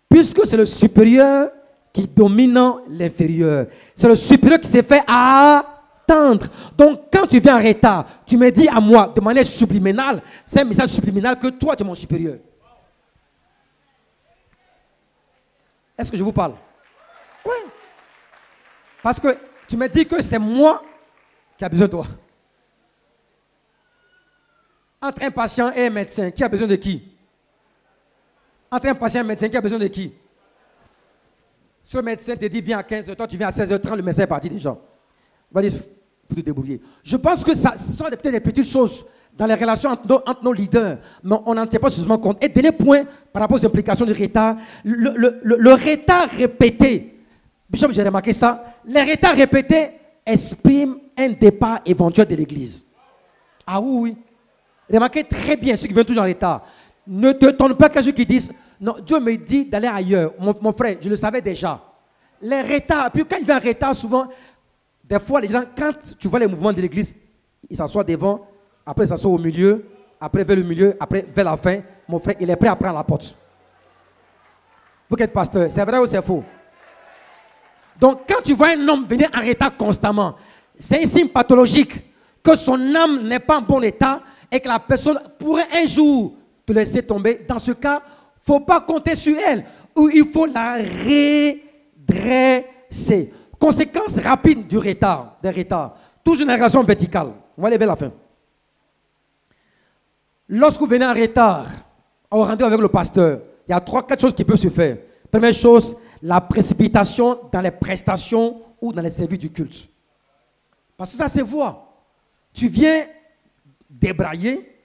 Puisque c'est le supérieur qui domine l'inférieur. C'est le supérieur qui s'est fait attendre. Donc quand tu viens en retard, tu me dis à moi de manière subliminale, c'est un message subliminal que toi tu es mon supérieur. Est-ce que je vous parle? Oui. Parce que tu me dis que c'est moi qui a besoin de toi. Entre un patient et un médecin, qui a besoin de qui? Entre un patient et un médecin, qui a besoin de qui? Si le médecin te dit viens à 15h, toi tu viens à 16h30, le médecin est parti déjà. Va-y, faut te débrouiller. Je pense que ça, ce sont peut-être des petites choses dans les relations entre nos leaders, mais on n'en tient pas suffisamment compte. Et dernier point, par rapport aux implications du retard, le retard répété. Bishop, j'ai remarqué ça. Les retards répétés expriment un départ éventuel de l'église. Ah oui, oui. Remarquez très bien ceux qui viennent toujours en retard. Ne te tourne pas qu'à ceux qui disent non, Dieu me dit d'aller ailleurs. Mon frère, je le savais déjà. Les retards, puis quand il vient en retard, souvent, des fois, les gens, quand tu vois les mouvements de l'église, ils s'assoient devant, après ils s'assoient au milieu, après vers le milieu, après vers la fin. Mon frère, il est prêt à prendre la porte. Vous qui êtes pasteur, c'est vrai ou c'est faux? Donc, quand tu vois un homme venir en retard constamment, c'est un signe pathologique que son âme n'est pas en bon état et que la personne pourrait un jour te laisser tomber. Dans ce cas, il ne faut pas compter sur elle, ou il faut la redresser. Conséquence rapide du retard, des retards. Toujours une relation verticale. On va aller vers la fin. Lorsque vous venez en retard, au rendez-vous avec le pasteur, il y a 3-4 choses qui peuvent se faire. Première chose, la précipitation dans les prestations ou dans les services du culte. Parce que ça se voit. Tu viens débrailler,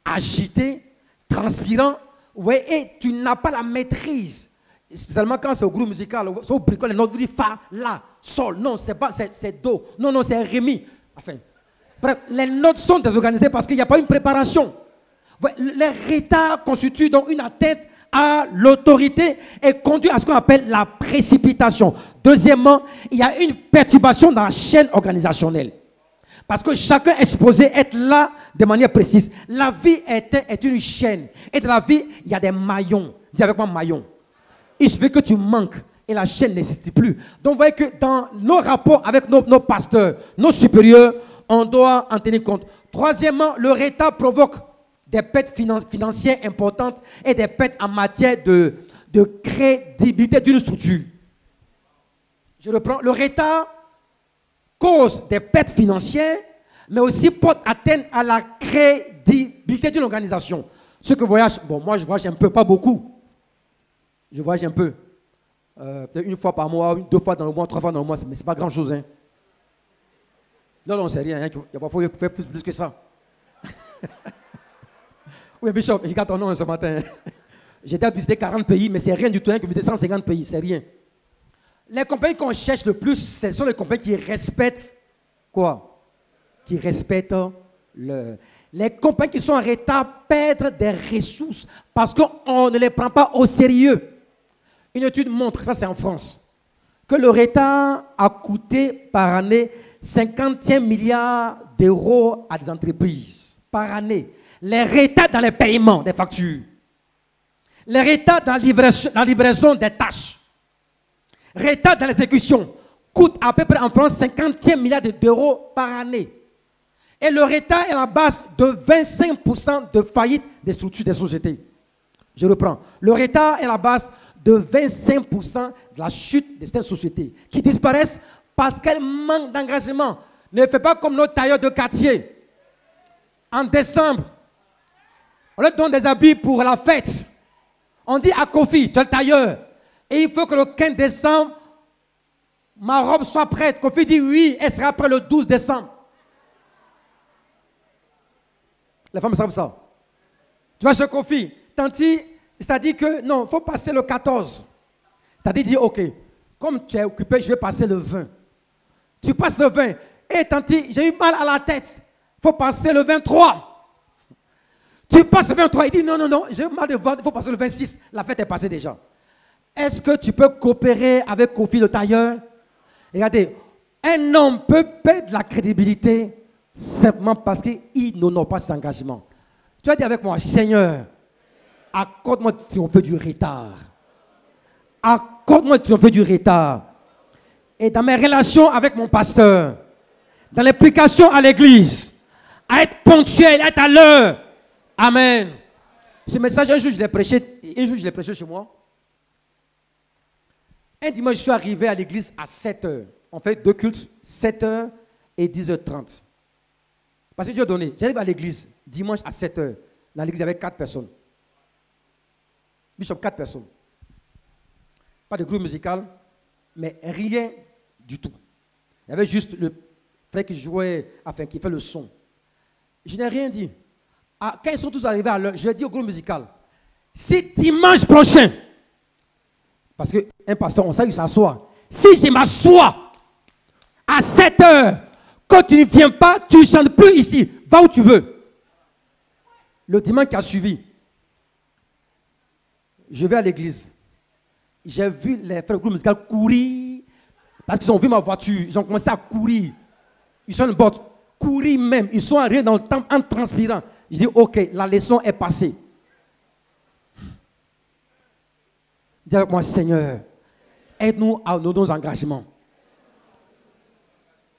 agité, transpirant, ouais, et tu n'as pas la maîtrise. Spécialement quand c'est au groupe musical, au bricole, les notes vous disent fa, la, sol. Non, c'est pas, c'est do. Non, non, c'est ré, mi. Enfin, bref, les notes sont désorganisées parce qu'il n'y a pas une préparation. Ouais, les retards constituent donc une atteinte à l'autorité et conduit à ce qu'on appelle la précipitation. Deuxièmement, il y a une perturbation dans la chaîne organisationnelle. Parce que chacun est supposé être là de manière précise. La vie est une chaîne. Et dans la vie, il y a des maillons. Dis avec moi maillons. Il suffit que tu manques et la chaîne n'existe plus. Donc vous voyez que dans nos rapports avec nos pasteurs, nos supérieurs, on doit en tenir compte. Troisièmement, le retard provoque des pertes financières importantes et des pertes en matière de crédibilité d'une structure. Je reprends. Le retard cause des pertes financières, mais aussi porte atteinte à la crédibilité d'une organisation. Ceux qui voyagent, bon, moi je voyage un peu, pas beaucoup. Je voyage un peu. Peut-être une fois par mois, 2 fois dans le mois, 3 fois dans le mois, mais ce n'est pas grand-chose. Hein. Non, non, c'est rien. Hein. Il faut faire plus que ça. Oui, Bishop, je regarde ton nom ce matin. J'ai déjà visité 40 pays, mais c'est rien du tout, hein, que visiter 150 pays, c'est rien. Les compagnies qu'on cherche le plus, ce sont les compagnies qui respectent quoi? Qui respectent les compagnies qui sont en retard perdent des ressources parce qu'on ne les prend pas au sérieux. Une étude montre, ça c'est en France, que le retard a coûté par année 51 milliards d'euros à des entreprises. Par année. les retards dans les paiements des factures, les retards dans la livraison des tâches, retards dans l'exécution, coûtent à peu près en France 50 milliards d'euros par année. Et le retard est à la base de 25% de faillite des structures des sociétés. Je reprends. Le retard est à la base de 25% de la chute de certaines sociétés qui disparaissent parce qu'elles manquent d'engagement. Ne faites pas comme nos tailleurs de quartier. En décembre, on leur donne des habits pour la fête. On dit à Kofi, tu es le tailleur, et il faut que le 15 décembre, ma robe soit prête. Kofi dit oui, elle sera prête le 12 décembre. Les femmes savent ça. Tu vas chez Kofi, Tanti, c'est-à-dire que non, il faut passer le 14. Tanti dit ok, comme tu es occupé, je vais passer le 20. Tu passes le 20. Et Tanti, j'ai eu mal à la tête. Il faut passer le 23. Tu passes le 23. Il dit non, non, non, j'ai eu mal de ventre, il faut passer le 26. La fête est passée déjà. Est-ce que tu peux coopérer avec Kofi le tailleur? Regardez, un homme peut perdre de la crédibilité simplement parce qu'il n'honore pas ses engagements. Tu as dit avec moi, Seigneur, accorde-moi de triompher du retard. Accorde-moi de triompher du retard. Et dans mes relations avec mon pasteur, dans l'implication à l'église, à être ponctuel, à être à l'heure. Amen. Ce message, un jour je l'ai prêché chez moi. Un dimanche, je suis arrivé à l'église à 7h. On fait 2 cultes, 7h et 10h30. Parce que Dieu a donné. J'arrive à l'église dimanche à 7h. Dans l'église, il y avait 4 personnes. Bishop, 4 personnes. Pas de groupe musical, mais rien du tout. Il y avait juste le frère qui jouait, enfin qui fait le son. Je n'ai rien dit. Quand ils sont tous arrivés à l'heure, je dis au groupe musical, si dimanche prochain, parce qu'un pasteur, on sait qu'il s'assoit, si je m'assois à 7h, quand tu ne viens pas, tu ne chantes plus ici, va où tu veux. Le dimanche qui a suivi, je vais à l'église. J'ai vu les frères du groupe musical courir, parce qu'ils ont vu ma voiture, ils ont commencé à courir. Ils sont une botte, courir même, ils sont arrivés dans le temple en transpirant. Je dis, ok, la leçon est passée. Dis avec moi, Seigneur, aide-nous à nos engagements.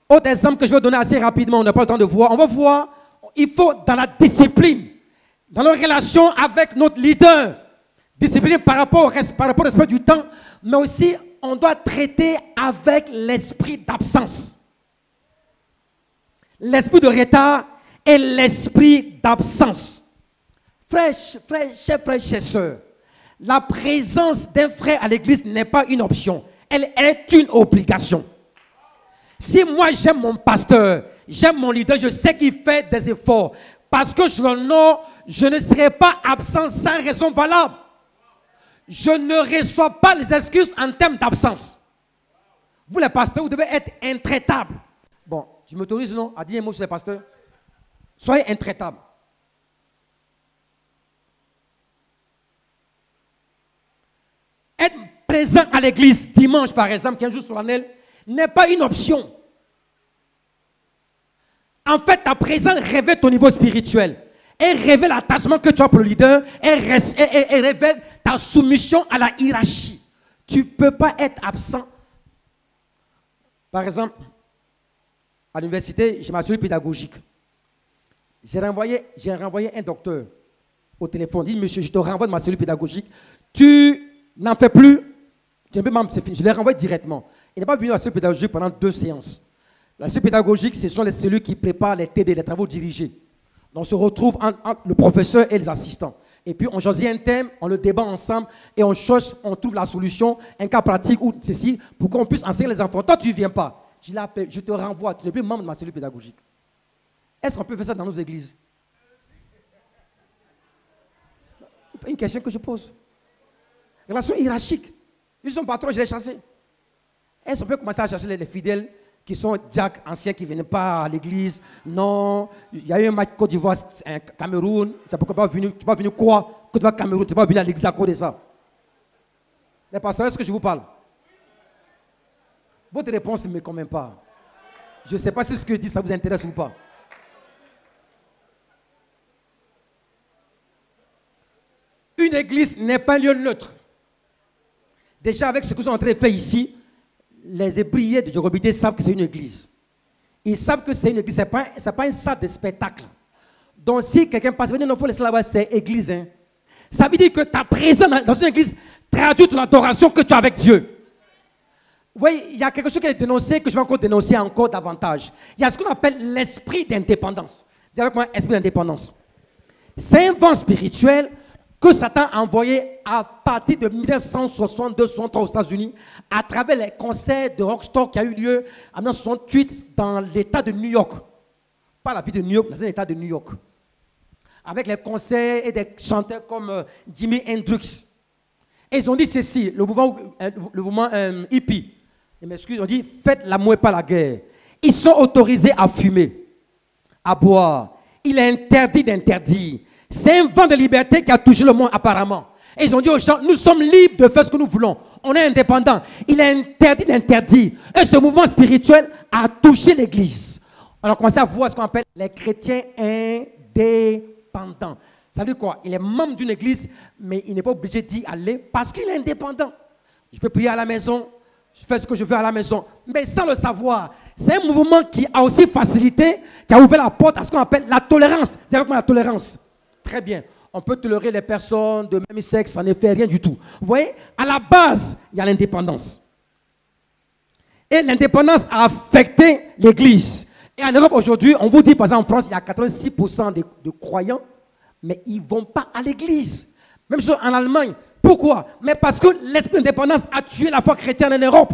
Autre exemple que je vais donner assez rapidement, on n'a pas le temps de voir. On va voir, il faut dans la discipline, dans nos relations avec notre leader, discipline par rapport au respect du temps, mais aussi on doit traiter avec l'esprit d'absence. L'esprit de retard et l'esprit d'absence. Chers frères, chers sœurs, la présence d'un frère à l'église n'est pas une option, elle est une obligation. Si moi j'aime mon pasteur, j'aime mon leader, je sais qu'il fait des efforts, parce que je l'honore, je ne serai pas absent sans raison valable. Je ne reçois pas les excuses en termes d'absence. Vous les pasteurs, vous devez être intraitables. Bon, je m'autorise non à dire un mot sur les pasteurs. Soyez intraitables. Être présent à l'église dimanche par exemple, qui est un jour solennel, n'est pas une option. En fait, ta présence révèle ton niveau spirituel. Elle révèle l'attachement que tu as pour le leader. Elle révèle ta soumission à la hiérarchie. Tu ne peux pas être absent. Par exemple, à l'université, j'ai ma cellule pédagogique. J'ai renvoyé un docteur au téléphone. Il dit, monsieur, je te renvoie de ma cellule pédagogique. Tu n'en fais plus. C'est fini. Je l'ai renvoyé directement. Il n'est pas venu à la cellule pédagogique pendant 2 séances. La cellule pédagogique, ce sont les cellules qui préparent les TD, les travaux dirigés. Donc, on se retrouve entre le professeur et les assistants. Et puis, on choisit un thème, on le débat ensemble et on cherche, on trouve la solution, un cas pratique ou ceci, pour qu'on puisse enseigner les enfants. Toi, tu ne viens pas. Je l'appelle, je te renvoie. Tu n'es plus membre de ma cellule pédagogique. Est-ce qu'on peut faire ça dans nos églises? Une question que je pose. Relation hiérarchique. Ils sont patrons, je les chassé. Est-ce qu'on peut commencer à chasser les fidèles qui sont diacres anciens qui ne viennent pas à l'église? Non. Il y a eu un match Côte d'Ivoire, Cameroun. C'est pourquoi tu n'es pas venu quoi? Côte d'Ivoire, Cameroun, tu n'es pas venu à l'église à cause de ça. Les pasteurs, est-ce que je vous parle? Votre réponse ne me convainc pas. Je ne sais pas si ce que je dis, ça vous intéresse ou pas. Une église n'est pas un lieu neutre. Déjà, avec ce que nous sommes en train de faire ici, les ébriers de Djogobité savent que c'est une église. Ils savent que c'est une église, ce n'est pas une salle de spectacle. Donc, si quelqu'un passe, il faut laisser là-bas, c'est église. Hein. Ça veut dire que ta présence dans une église traduit l'adoration que tu as avec Dieu. Vous voyez, il y a quelque chose qui est dénoncé, que je vais encore dénoncer encore davantage. Il y a ce qu'on appelle l'esprit d'indépendance. Dis avec moi, esprit d'indépendance. C'est un vent spirituel que Satan a envoyé à partir de 1962-63 aux États-Unis à travers les concerts de Rockstock qui a eu lieu en 1968 dans l'État de New York. Pas la ville de New York, mais dans l'État de New York. Avec les concerts et des chanteurs comme Jimi Hendrix. Et ils ont dit ceci, le mouvement hippie. Je m'excuse, on dit faites l'amour et pas la guerre. Ils sont autorisés à fumer, à boire. Il est interdit d'interdire. C'est un vent de liberté qui a touché le monde apparemment. Et ils ont dit aux gens, nous sommes libres de faire ce que nous voulons. On est indépendants. Il est interdit d'interdire. Et ce mouvement spirituel a touché l'Église. On a commencé à voir ce qu'on appelle les chrétiens indépendants. Ça veut dire quoi? Il est membre d'une église, mais il n'est pas obligé d'y aller parce qu'il est indépendant. Je peux prier à la maison, je fais ce que je veux à la maison, mais sans le savoir. C'est un mouvement qui a aussi facilité, qui a ouvert la porte à ce qu'on appelle la tolérance. Dis avec moi la tolérance. Très bien. On peut tolérer les personnes de même sexe, ça ne fait rien du tout. Vous voyez, à la base, il y a l'indépendance. Et l'indépendance a affecté l'église. Et en Europe aujourd'hui, on vous dit, par exemple en France, il y a 86% de croyants, mais ils ne vont pas à l'église. Même chose en Allemagne. Pourquoi? Mais parce que l'esprit d'indépendance a tué la foi chrétienne en Europe.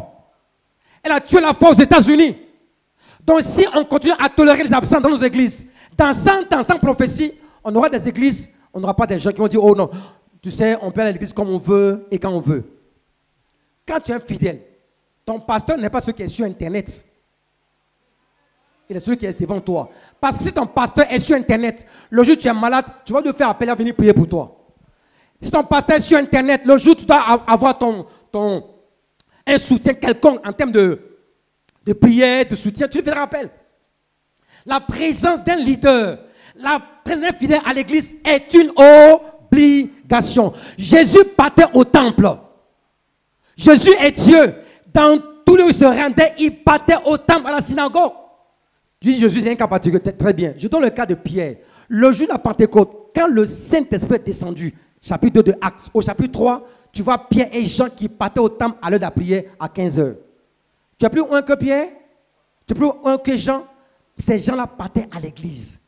Elle a tué la foi aux États-Unis. Donc si on continue à tolérer les absents dans nos églises, dans 100 ans, sans prophétie, on aura des églises, on n'aura pas des gens qui vont dire, oh non, tu sais, on peut aller à l'église comme on veut et quand on veut. Quand tu es un fidèle, ton pasteur n'est pas celui qui est sur Internet. Il est celui qui est devant toi. Parce que si ton pasteur est sur Internet, le jour où tu es malade, tu vas lui faire appel à venir prier pour toi. Si ton pasteur est sur Internet, le jour où tu dois avoir un soutien quelconque en termes de prière, de soutien, tu lui feras appel. La présence d'un leader, la présence d'un fidèle à l'église est une obligation. Jésus partait au temple. Jésus est Dieu. Dans tout lieu où il se rendait, il partait au temple, à la synagogue. Je dis Jésus, c'est un cas particulier. Très bien. Je donne le cas de Pierre. Le jour de la Pentecôte, quand le Saint-Esprit est descendu, chapitre 2 de Actes, au chapitre 3, tu vois Pierre et Jean qui partaient au temple à l'heure de la prière à 15h. Tu es plus loin que Pierre? Tu es plus loin que Jean? Ces gens-là partaient à l'église.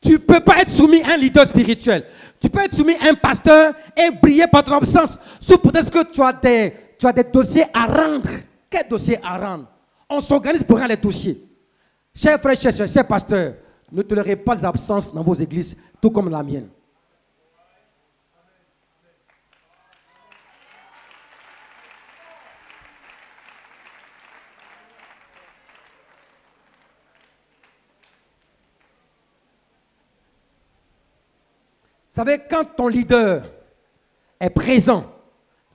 Tu ne peux pas être soumis à un leader spirituel. Tu peux être soumis à un pasteur et briller par ton absence sous prétexte que tu as des dossiers à rendre. Quel dossier à rendre? On s'organise pour rendre les dossiers. Chers frères, chers pasteurs, ne tolérez pas les absences dans vos églises, tout comme la mienne. Vous savez, quand ton leader est présent,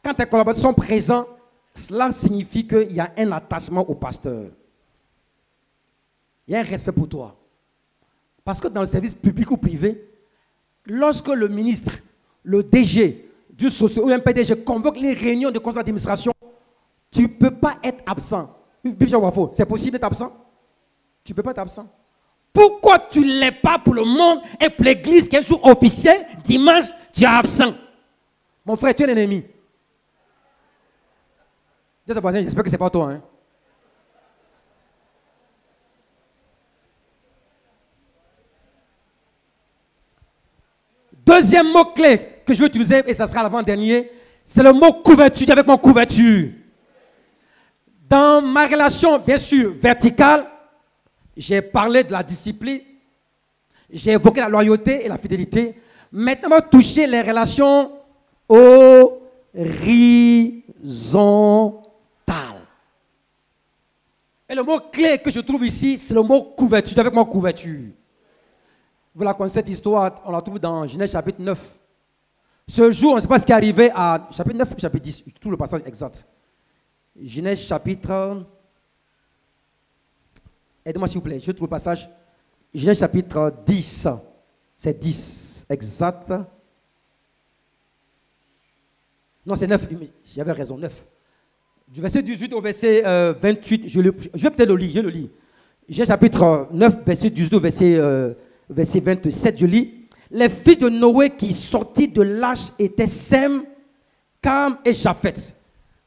quand tes collaborateurs sont présents, cela signifie qu'il y a un attachement au pasteur. Il y a un respect pour toi. Parce que dans le service public ou privé, lorsque le ministre, le DG du société ou un PDG convoque les réunions de conseil d'administration, tu ne peux pas être absent. C'est possible d'être absent? Tu ne peux pas être absent. Pourquoi tu ne l'es pas pour le monde et pour l'église qui est un jour officiel, dimanche, tu es absent? Mon frère, tu es l'ennemi. Dis à ton voisin, j'espère que ce n'est pas toi. Hein? Deuxième mot-clé que je vais utiliser, et ça sera l'avant-dernier, c'est le mot couverture. Dis avec mon couverture. Dans ma relation, bien sûr, verticale, j'ai parlé de la discipline, j'ai évoqué la loyauté et la fidélité. Maintenant, on va toucher les relations horizontales. Et le mot clé que je trouve ici, c'est le mot couverture. Avec moi, couverture. Vous la connaissez cette histoire, on la trouve dans Genèse chapitre 9. Ce jour, on ne sait pas ce qui est arrivé à chapitre 9 ou chapitre 10, je trouve le passage exact. Genèse chapitre... Aidez-moi s'il vous plaît, je trouve le passage. Genèse chapitre 10. C'est 10, exact. Non, c'est 9. J'avais raison, 9. Du verset 18 au verset 28, je vais peut-être le lire, je le lis. J'ai chapitre 9, verset 18 au verset 27, je lis. Les fils de Noé qui sortirent de l'arche étaient Sem, Cam et Japheth.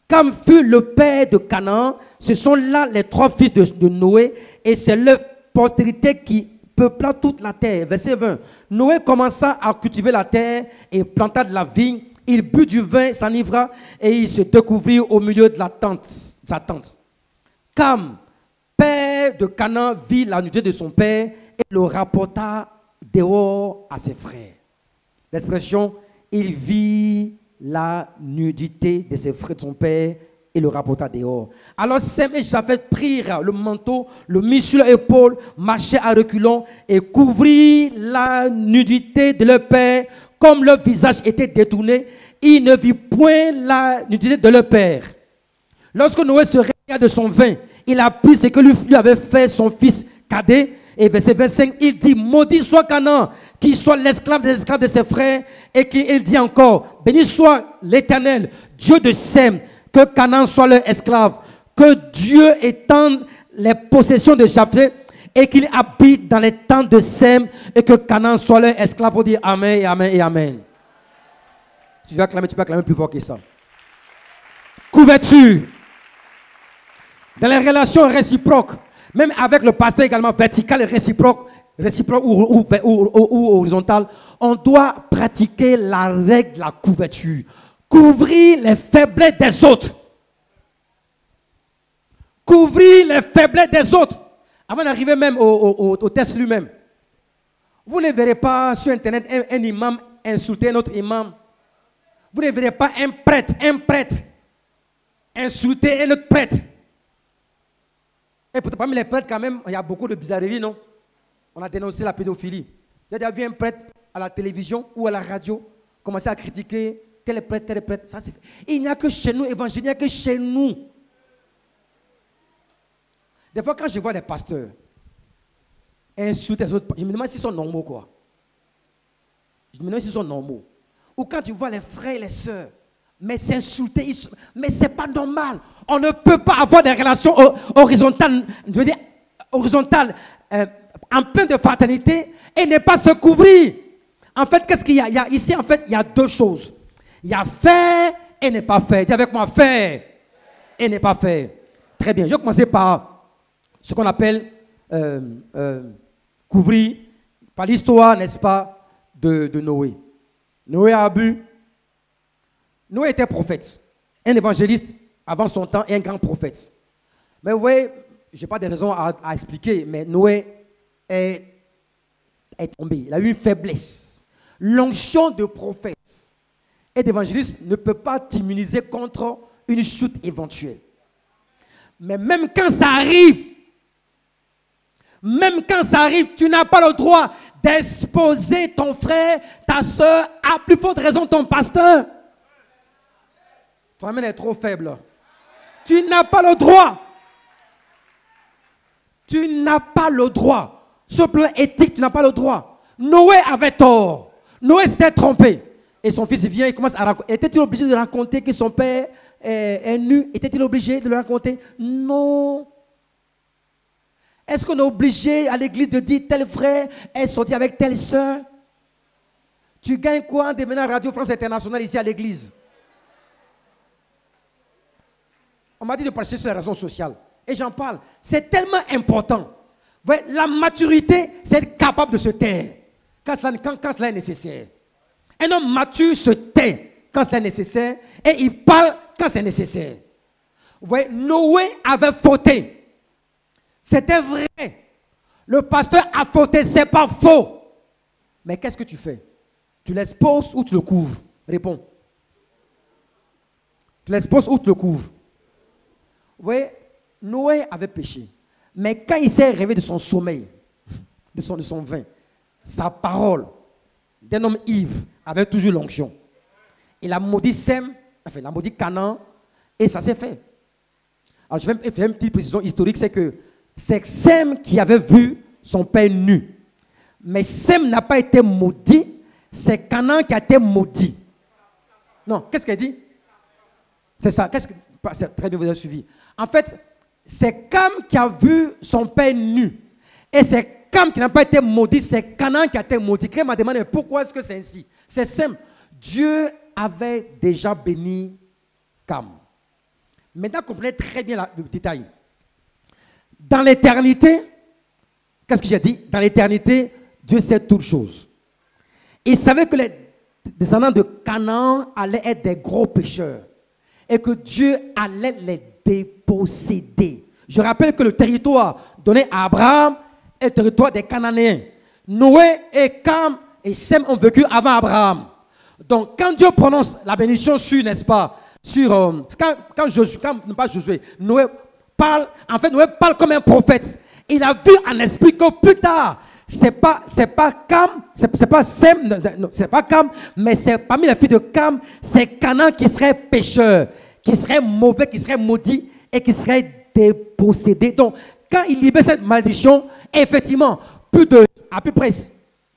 Cam fut le père de Canaan. Ce sont là les 3 fils de Noé et c'est leur postérité qui peupla toute la terre. Verset 20. Noé commença à cultiver la terre et planta de la vigne. Il but du vin, s'enivra et il se découvrit au milieu de sa tente. Cam, père de Canaan, vit la nudité de son père et le rapporta dehors à ses frères. L'expression, il vit la nudité de ses frères de son père et le rapporta dehors. Alors Sem et Japheth prirent le manteau, le mirent sur l'épaule, marchèrent à reculons et couvrirent la nudité de leur père. Comme leur visage était détourné, ils ne virent point la nudité de leur père. Lorsque Noé se réveilla de son vin, il apprit ce que lui avait fait son fils cadet. Et verset 25, il dit, maudit soit Canaan, qui soit l'esclave des esclaves de ses frères. Et qu'il dit encore, béni soit l'Éternel, Dieu de Sem, que Canaan soit leur esclave, que Dieu étende les possessions de Japheth et qu'il habite dans les tentes de Sem et que Canaan soit leur esclave. Vous dire Amen et Amen et Amen. Tu peux acclamer plus fort que ça. Couverture. Dans les relations réciproques, même avec le pasteur également, vertical et réciproque ou horizontal, on doit pratiquer la règle de la couverture. Couvrir les faiblesses des autres. Couvrir les faiblesses des autres. Avant d'arriver même au test lui-même. Vous ne verrez pas sur Internet un imam insulter un autre imam. Vous ne verrez pas un prêtre insulter un autre prêtre. Et pourtant, parmi les prêtres, quand même, il y a beaucoup de bizarreries, non? On a dénoncé la pédophilie. J'ai déjà vu un prêtre à la télévision ou à la radio commencer à critiquer tel prêtre. Ça, c'est fait. Il n'y a que chez nous, évangile, il n'y a que chez nous. Des fois, quand je vois des pasteurs insulter les autres, je me demande s'ils sont normaux, quoi. Je me demande s'ils sont normaux. Ou quand tu vois les frères et les sœurs, mais s'insulter, mais c'est pas normal. On ne peut pas avoir des relations horizontales, je veux dire, horizontales, en plein de fraternité et ne pas se couvrir. En fait, qu'est-ce qu'il y a, ici, en fait, il y a 2 choses. Il y a faire et ne pas faire. Dis avec moi, faire et ne pas faire. Très bien. Je vais commencer par ce qu'on appelle couvrir, par l'histoire, n'est-ce pas, de Noé. Noé a bu. Noé était prophète, un évangéliste avant son temps et un grand prophète. Mais vous voyez, je n'ai pas de raison à expliquer, mais Noé est tombé. Il a eu une faiblesse. L'onction de prophète et d'évangéliste ne peut pas t'immuniser contre une chute éventuelle. Mais même quand ça arrive, tu n'as pas le droit d'exposer ton frère, ta soeur, à plus forte raison ton pasteur. Toi-même est trop faible. Tu n'as pas le droit. Tu n'as pas le droit. Sur le plan éthique, tu n'as pas le droit. Noé avait tort. Noé s'était trompé. Et son fils vient, il commence à raconter. Était-il obligé de raconter que son père est nu? Était-il obligé de le raconter? Non. Est-ce qu'on est obligé à l'église de dire tel frère est sorti avec telle soeur? Tu gagnes quoi en devenant Radio France Internationale ici à l'église? On m'a dit de passer sur les réseaux sociaux. Et j'en parle. C'est tellement important. Voyez, la maturité, c'est être capable de se taire quand cela est nécessaire. Un homme mature se tait quand cela est nécessaire et il parle quand c'est nécessaire. Vous voyez, Noé avait fauté. C'était vrai. Le pasteur a fauté, c'est pas faux. Mais qu'est-ce que tu fais? Tu l'exposes ou tu le couvres? Réponds. Tu l'exposes ou tu le couvres? Vous voyez, Noé avait péché. Mais quand il s'est réveillé de son sommeil, de son vin, sa parole d'un homme ivre avait toujours l'onction. Il a maudit Sem, enfin, il a maudit Canaan, et ça s'est fait. Alors, je vais faire une petite précision historique, c'est que c'est Sem qui avait vu son père nu. Mais Sem n'a pas été maudit, c'est Canaan qui a été maudit. Non, qu'est-ce qu'elle dit? C'est ça. C'est très bien, vous avez suivi. En fait, c'est Cam qui a vu son père nu. Et c'est Cam qui n'a pas été maudit, c'est Canaan qui a été maudit. Quelqu'un m'a demandé pourquoi est-ce que c'est ainsi. C'est simple. Dieu avait déjà béni Cam. Maintenant, comprenez très bien le détail. Dans l'éternité, qu'est-ce que j'ai dit? Dans l'éternité, Dieu sait toutes choses. Il savait que les descendants de Canaan allaient être des gros pécheurs et que Dieu allait les déposséder. Je rappelle que le territoire donné à Abraham est le territoire des Cananéens. Noé et Cam et Sem ont vécu avant Abraham. Donc, quand Dieu prononce la bénédiction sur, n'est-ce pas, pas Josué, Noé parle, en fait, Noé parle comme un prophète. Il a vu en esprit que plus tard, c'est pas Cam, c'est pas Sem, c'est pas Cam, mais c'est parmi les filles de Cam, c'est Canaan qui serait pécheur, qui serait mauvais, qui serait maudit et qui serait dépossédé. Donc, quand il libère cette malédiction, effectivement, à peu près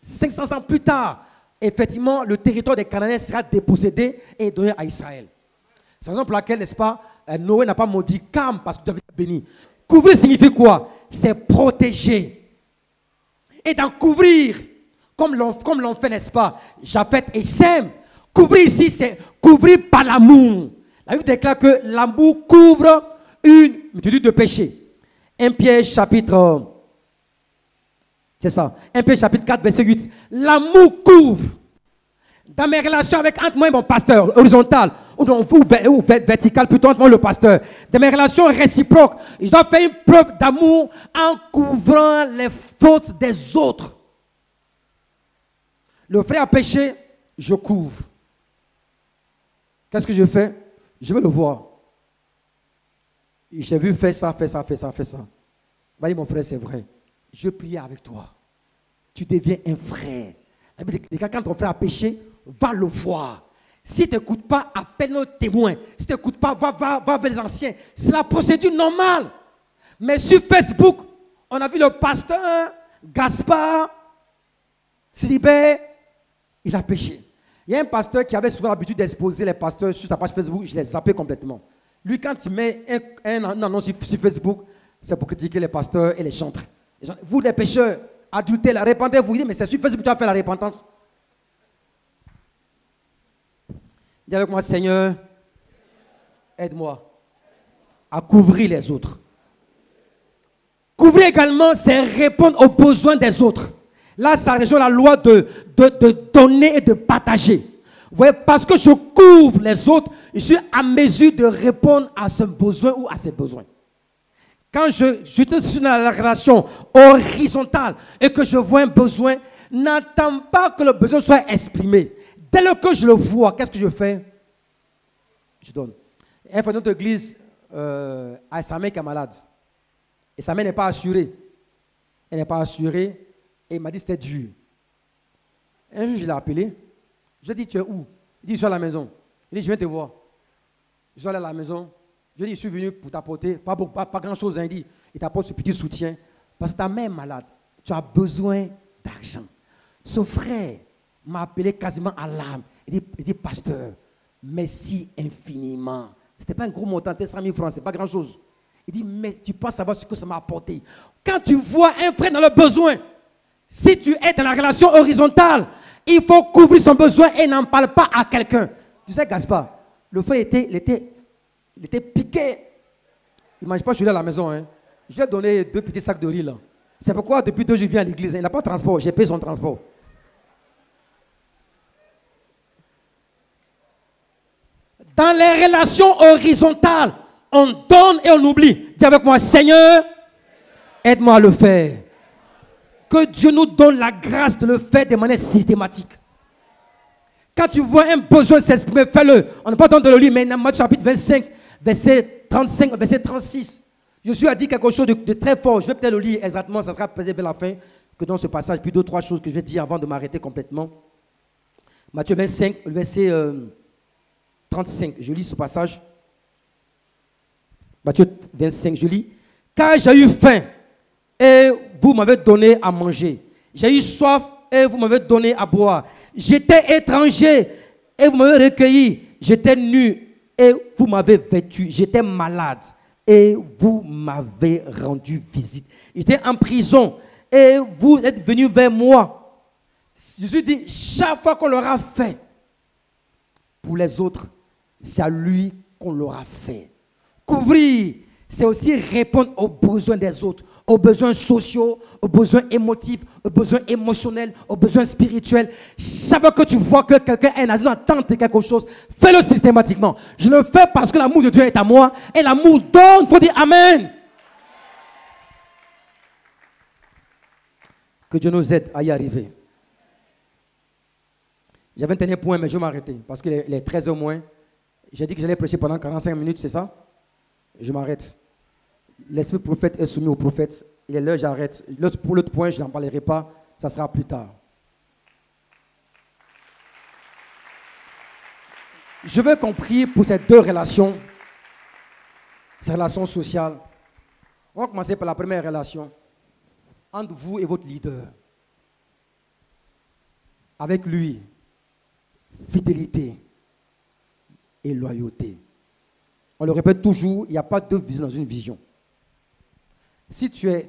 500 ans plus tard, effectivement, le territoire des Cananéens sera dépossédé et donné à Israël. C'est la raison pour laquelle, n'est-ce pas, Noé n'a pas maudit Cam parce que Dieu avait béni. Couvrir signifie quoi? C'est protéger. Et d'en couvrir, comme l'ont fait, n'est-ce pas, Japheth et Sem. Couvrir ici, c'est couvrir par l'amour. La Bible déclare que l'amour couvre une multitude de péchés. 1 Pierre chapitre, c'est ça, 1 Pierre chapitre 4 verset 8. L'amour couvre. Dans mes relations entre moi et mon pasteur, horizontal, ou vertical, plutôt entre moi et le pasteur, dans mes relations réciproques, je dois faire une preuve d'amour en couvrant les fautes des autres. Le frère a péché, je couvre. Qu'est-ce que je fais? Je vais le voir. J'ai vu faire ça. Va dire, mon frère, c'est vrai. Je prie avec toi. Tu deviens un frère. Quand ton frère a péché, va le voir. Si tu n'écoutes pas, appelle nos témoins. Si tu n'écoutes pas, va vers les anciens. C'est la procédure normale. Mais sur Facebook, on a vu le pasteur Gaspard Silibert, il a péché. Il y a un pasteur qui avait souvent l'habitude d'exposer les pasteurs sur sa page Facebook, je l'ai zappé complètement. Lui, quand il met un annonce sur Facebook, c'est pour critiquer les pasteurs et les chantres. Vous les pécheurs, adultères, répentez-vous. Il dit, mais c'est sur Facebook que tu as fait la repentance. Dis avec moi, Seigneur, aide-moi à couvrir les autres. Couvrir également, c'est répondre aux besoins des autres. Là, ça rejoint la loi de donner et de partager. Vous voyez, parce que je couvre les autres, je suis à mesure de répondre à ce besoin ou à ses besoins. Quand je suis dans la relation horizontale et que je vois un besoin, n'attends pas que le besoin soit exprimé. Dès lors que je le vois, qu'est-ce que je fais? Je donne. Un frère de notre église a sa mère qui est malade. Et sa mère n'est pas assurée. Elle n'est pas assurée. Et il m'a dit que c'était dur. Un jour, je l'ai appelé. Je lui ai dit, tu es où? Il dit, je suis à la maison. Il dit, je viens te voir. Je suis allé à la maison. Je lui ai dit, je suis venu pour t'apporter, pas grand-chose. Il dit, il t'apporte ce petit soutien. Parce que ta mère est malade. Tu as besoin d'argent. Ce frère m'a appelé quasiment à l'âme. Il dit, pasteur, merci infiniment. Ce n'était pas un gros montant, c'était 100 000 francs, ce n'est pas grand-chose. Il dit, mais tu penses savoir ce que ça m'a apporté. Quand tu vois un frère dans le besoin, si tu es dans la relation horizontale, il faut couvrir son besoin et n'en parle pas à quelqu'un. Tu sais, Gaspard, le frère était piqué. Il ne mange pas chez lui à la maison. Hein. Je lui ai donné 2 petits sacs de riz là. C'est pourquoi depuis 2 jours, je viens à l'église. Il n'a pas de transport. J'ai payé son transport. Dans les relations horizontales, on donne et on oublie. Dis avec moi, Seigneur, aide-moi à le faire. Que Dieu nous donne la grâce de le faire de manière systématique. Quand tu vois un besoin s'exprimer, fais-le. On n'a pas besoin de le lire, mais dans Matthieu chapitre 25, verset 35, verset 36, Jésus a dit quelque chose de très fort. Je vais peut-être le lire exactement, ça sera peut-être vers la fin que dans ce passage. Puis 2 ou 3 choses que je vais dire avant de m'arrêter complètement. Matthieu 25, verset 35, je lis ce passage. Matthieu 25, je lis. Car j'ai eu faim et vous m'avez donné à manger. J'ai eu soif et vous m'avez donné à boire. J'étais étranger et vous m'avez recueilli. J'étais nu et vous m'avez vêtu. J'étais malade et vous m'avez rendu visite. J'étais en prison et vous êtes venu vers moi. Jésus dit, chaque fois qu'on l'aura fait pour les autres, c'est à lui qu'on l'aura fait. Couvrir, c'est aussi répondre aux besoins des autres, aux besoins sociaux, aux besoins émotifs, aux besoins émotionnels, aux besoins spirituels. Chaque fois que tu vois que quelqu'un est dans une attente de quelque chose, fais-le systématiquement. Je le fais parce que l'amour de Dieu est à moi et l'amour donne. Il faut dire Amen. Que Dieu nous aide à y arriver. J'avais un dernier point, mais je vais m'arrêter parce qu'il est 13h moins. J'ai dit que j'allais prêcher pendant 45 minutes, c'est ça? Je m'arrête. L'esprit prophète est soumis au prophète. Il est l'heure, j'arrête. Pour l'autre point, je n'en parlerai pas. Ça sera plus tard. Je veux qu'on prie pour ces deux relations. Ces relations sociales. On va commencer par la première relation. Entre vous et votre leader. Avec lui, fidélité et loyauté. On le répète toujours, il n'y a pas deux visions dans une vision. Si tu es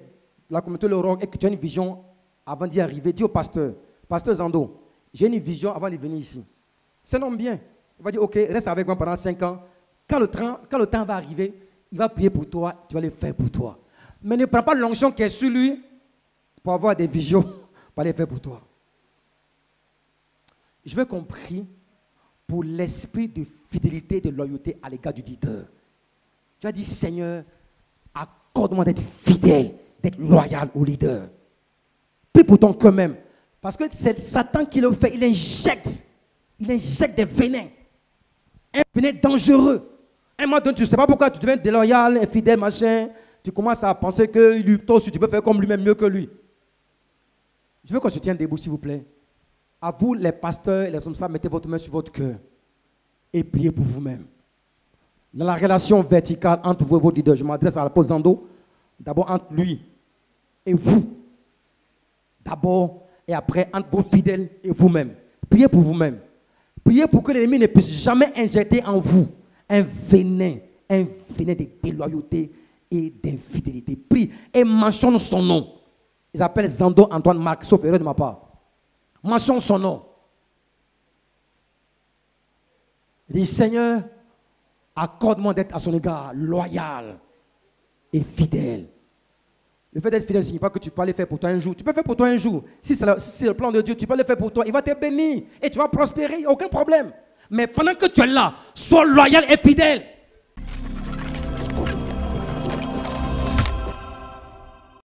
la communauté Le Roc et que tu as une vision avant d'y arriver, dis au pasteur, pasteur Zando, j'ai une vision avant de venir ici. C'est un homme bien. Il va dire, ok, reste avec moi pendant 5 ans. Quand le temps va arriver, il va prier pour toi, tu vas le faire pour toi. Mais ne prends pas l'onction qui est sur lui pour avoir des visions, pour les faire pour toi. Je veux qu'on prie pour l'esprit de fidélité et de loyauté à l'égard du leader. Tu vas dire, Seigneur, accorde-moi d'être fidèle, d'être loyal au leader. Prie pour ton cœur même. Parce que c'est Satan qui le fait. Il injecte des venins. Un venin dangereux. Un moment donné, tu ne sais pas pourquoi tu deviens déloyal, infidèle, machin. Tu commences à penser que toi aussi, tu peux faire comme lui-même, mieux que lui. Je veux qu'on se tienne debout, s'il vous plaît. À vous, les pasteurs et les hommes, mettez votre main sur votre cœur et priez pour vous-même. Dans la relation verticale entre vous et votre leader, je m'adresse à l'apôtre Zando, d'abord entre lui et vous. D'abord et après entre vos fidèles et vous-même. Priez pour vous-même. Priez pour que l'ennemi ne puisse jamais injecter en vous un venin de déloyauté et d'infidélité. Prie et mentionne son nom. Ils s'appellent Zando Antoine Marc, sauf erreur de ma part. Mentionne son nom. Il dit, Seigneur, accorde-moi d'être à son égard loyal et fidèle. Le fait d'être fidèle ne signifie pas que tu peux aller faire pour toi un jour. Tu peux faire pour toi un jour. Si c'est le plan de Dieu, tu peux le faire pour toi. Il va te bénir et tu vas prospérer, aucun problème. Mais pendant que tu es là, sois loyal et fidèle.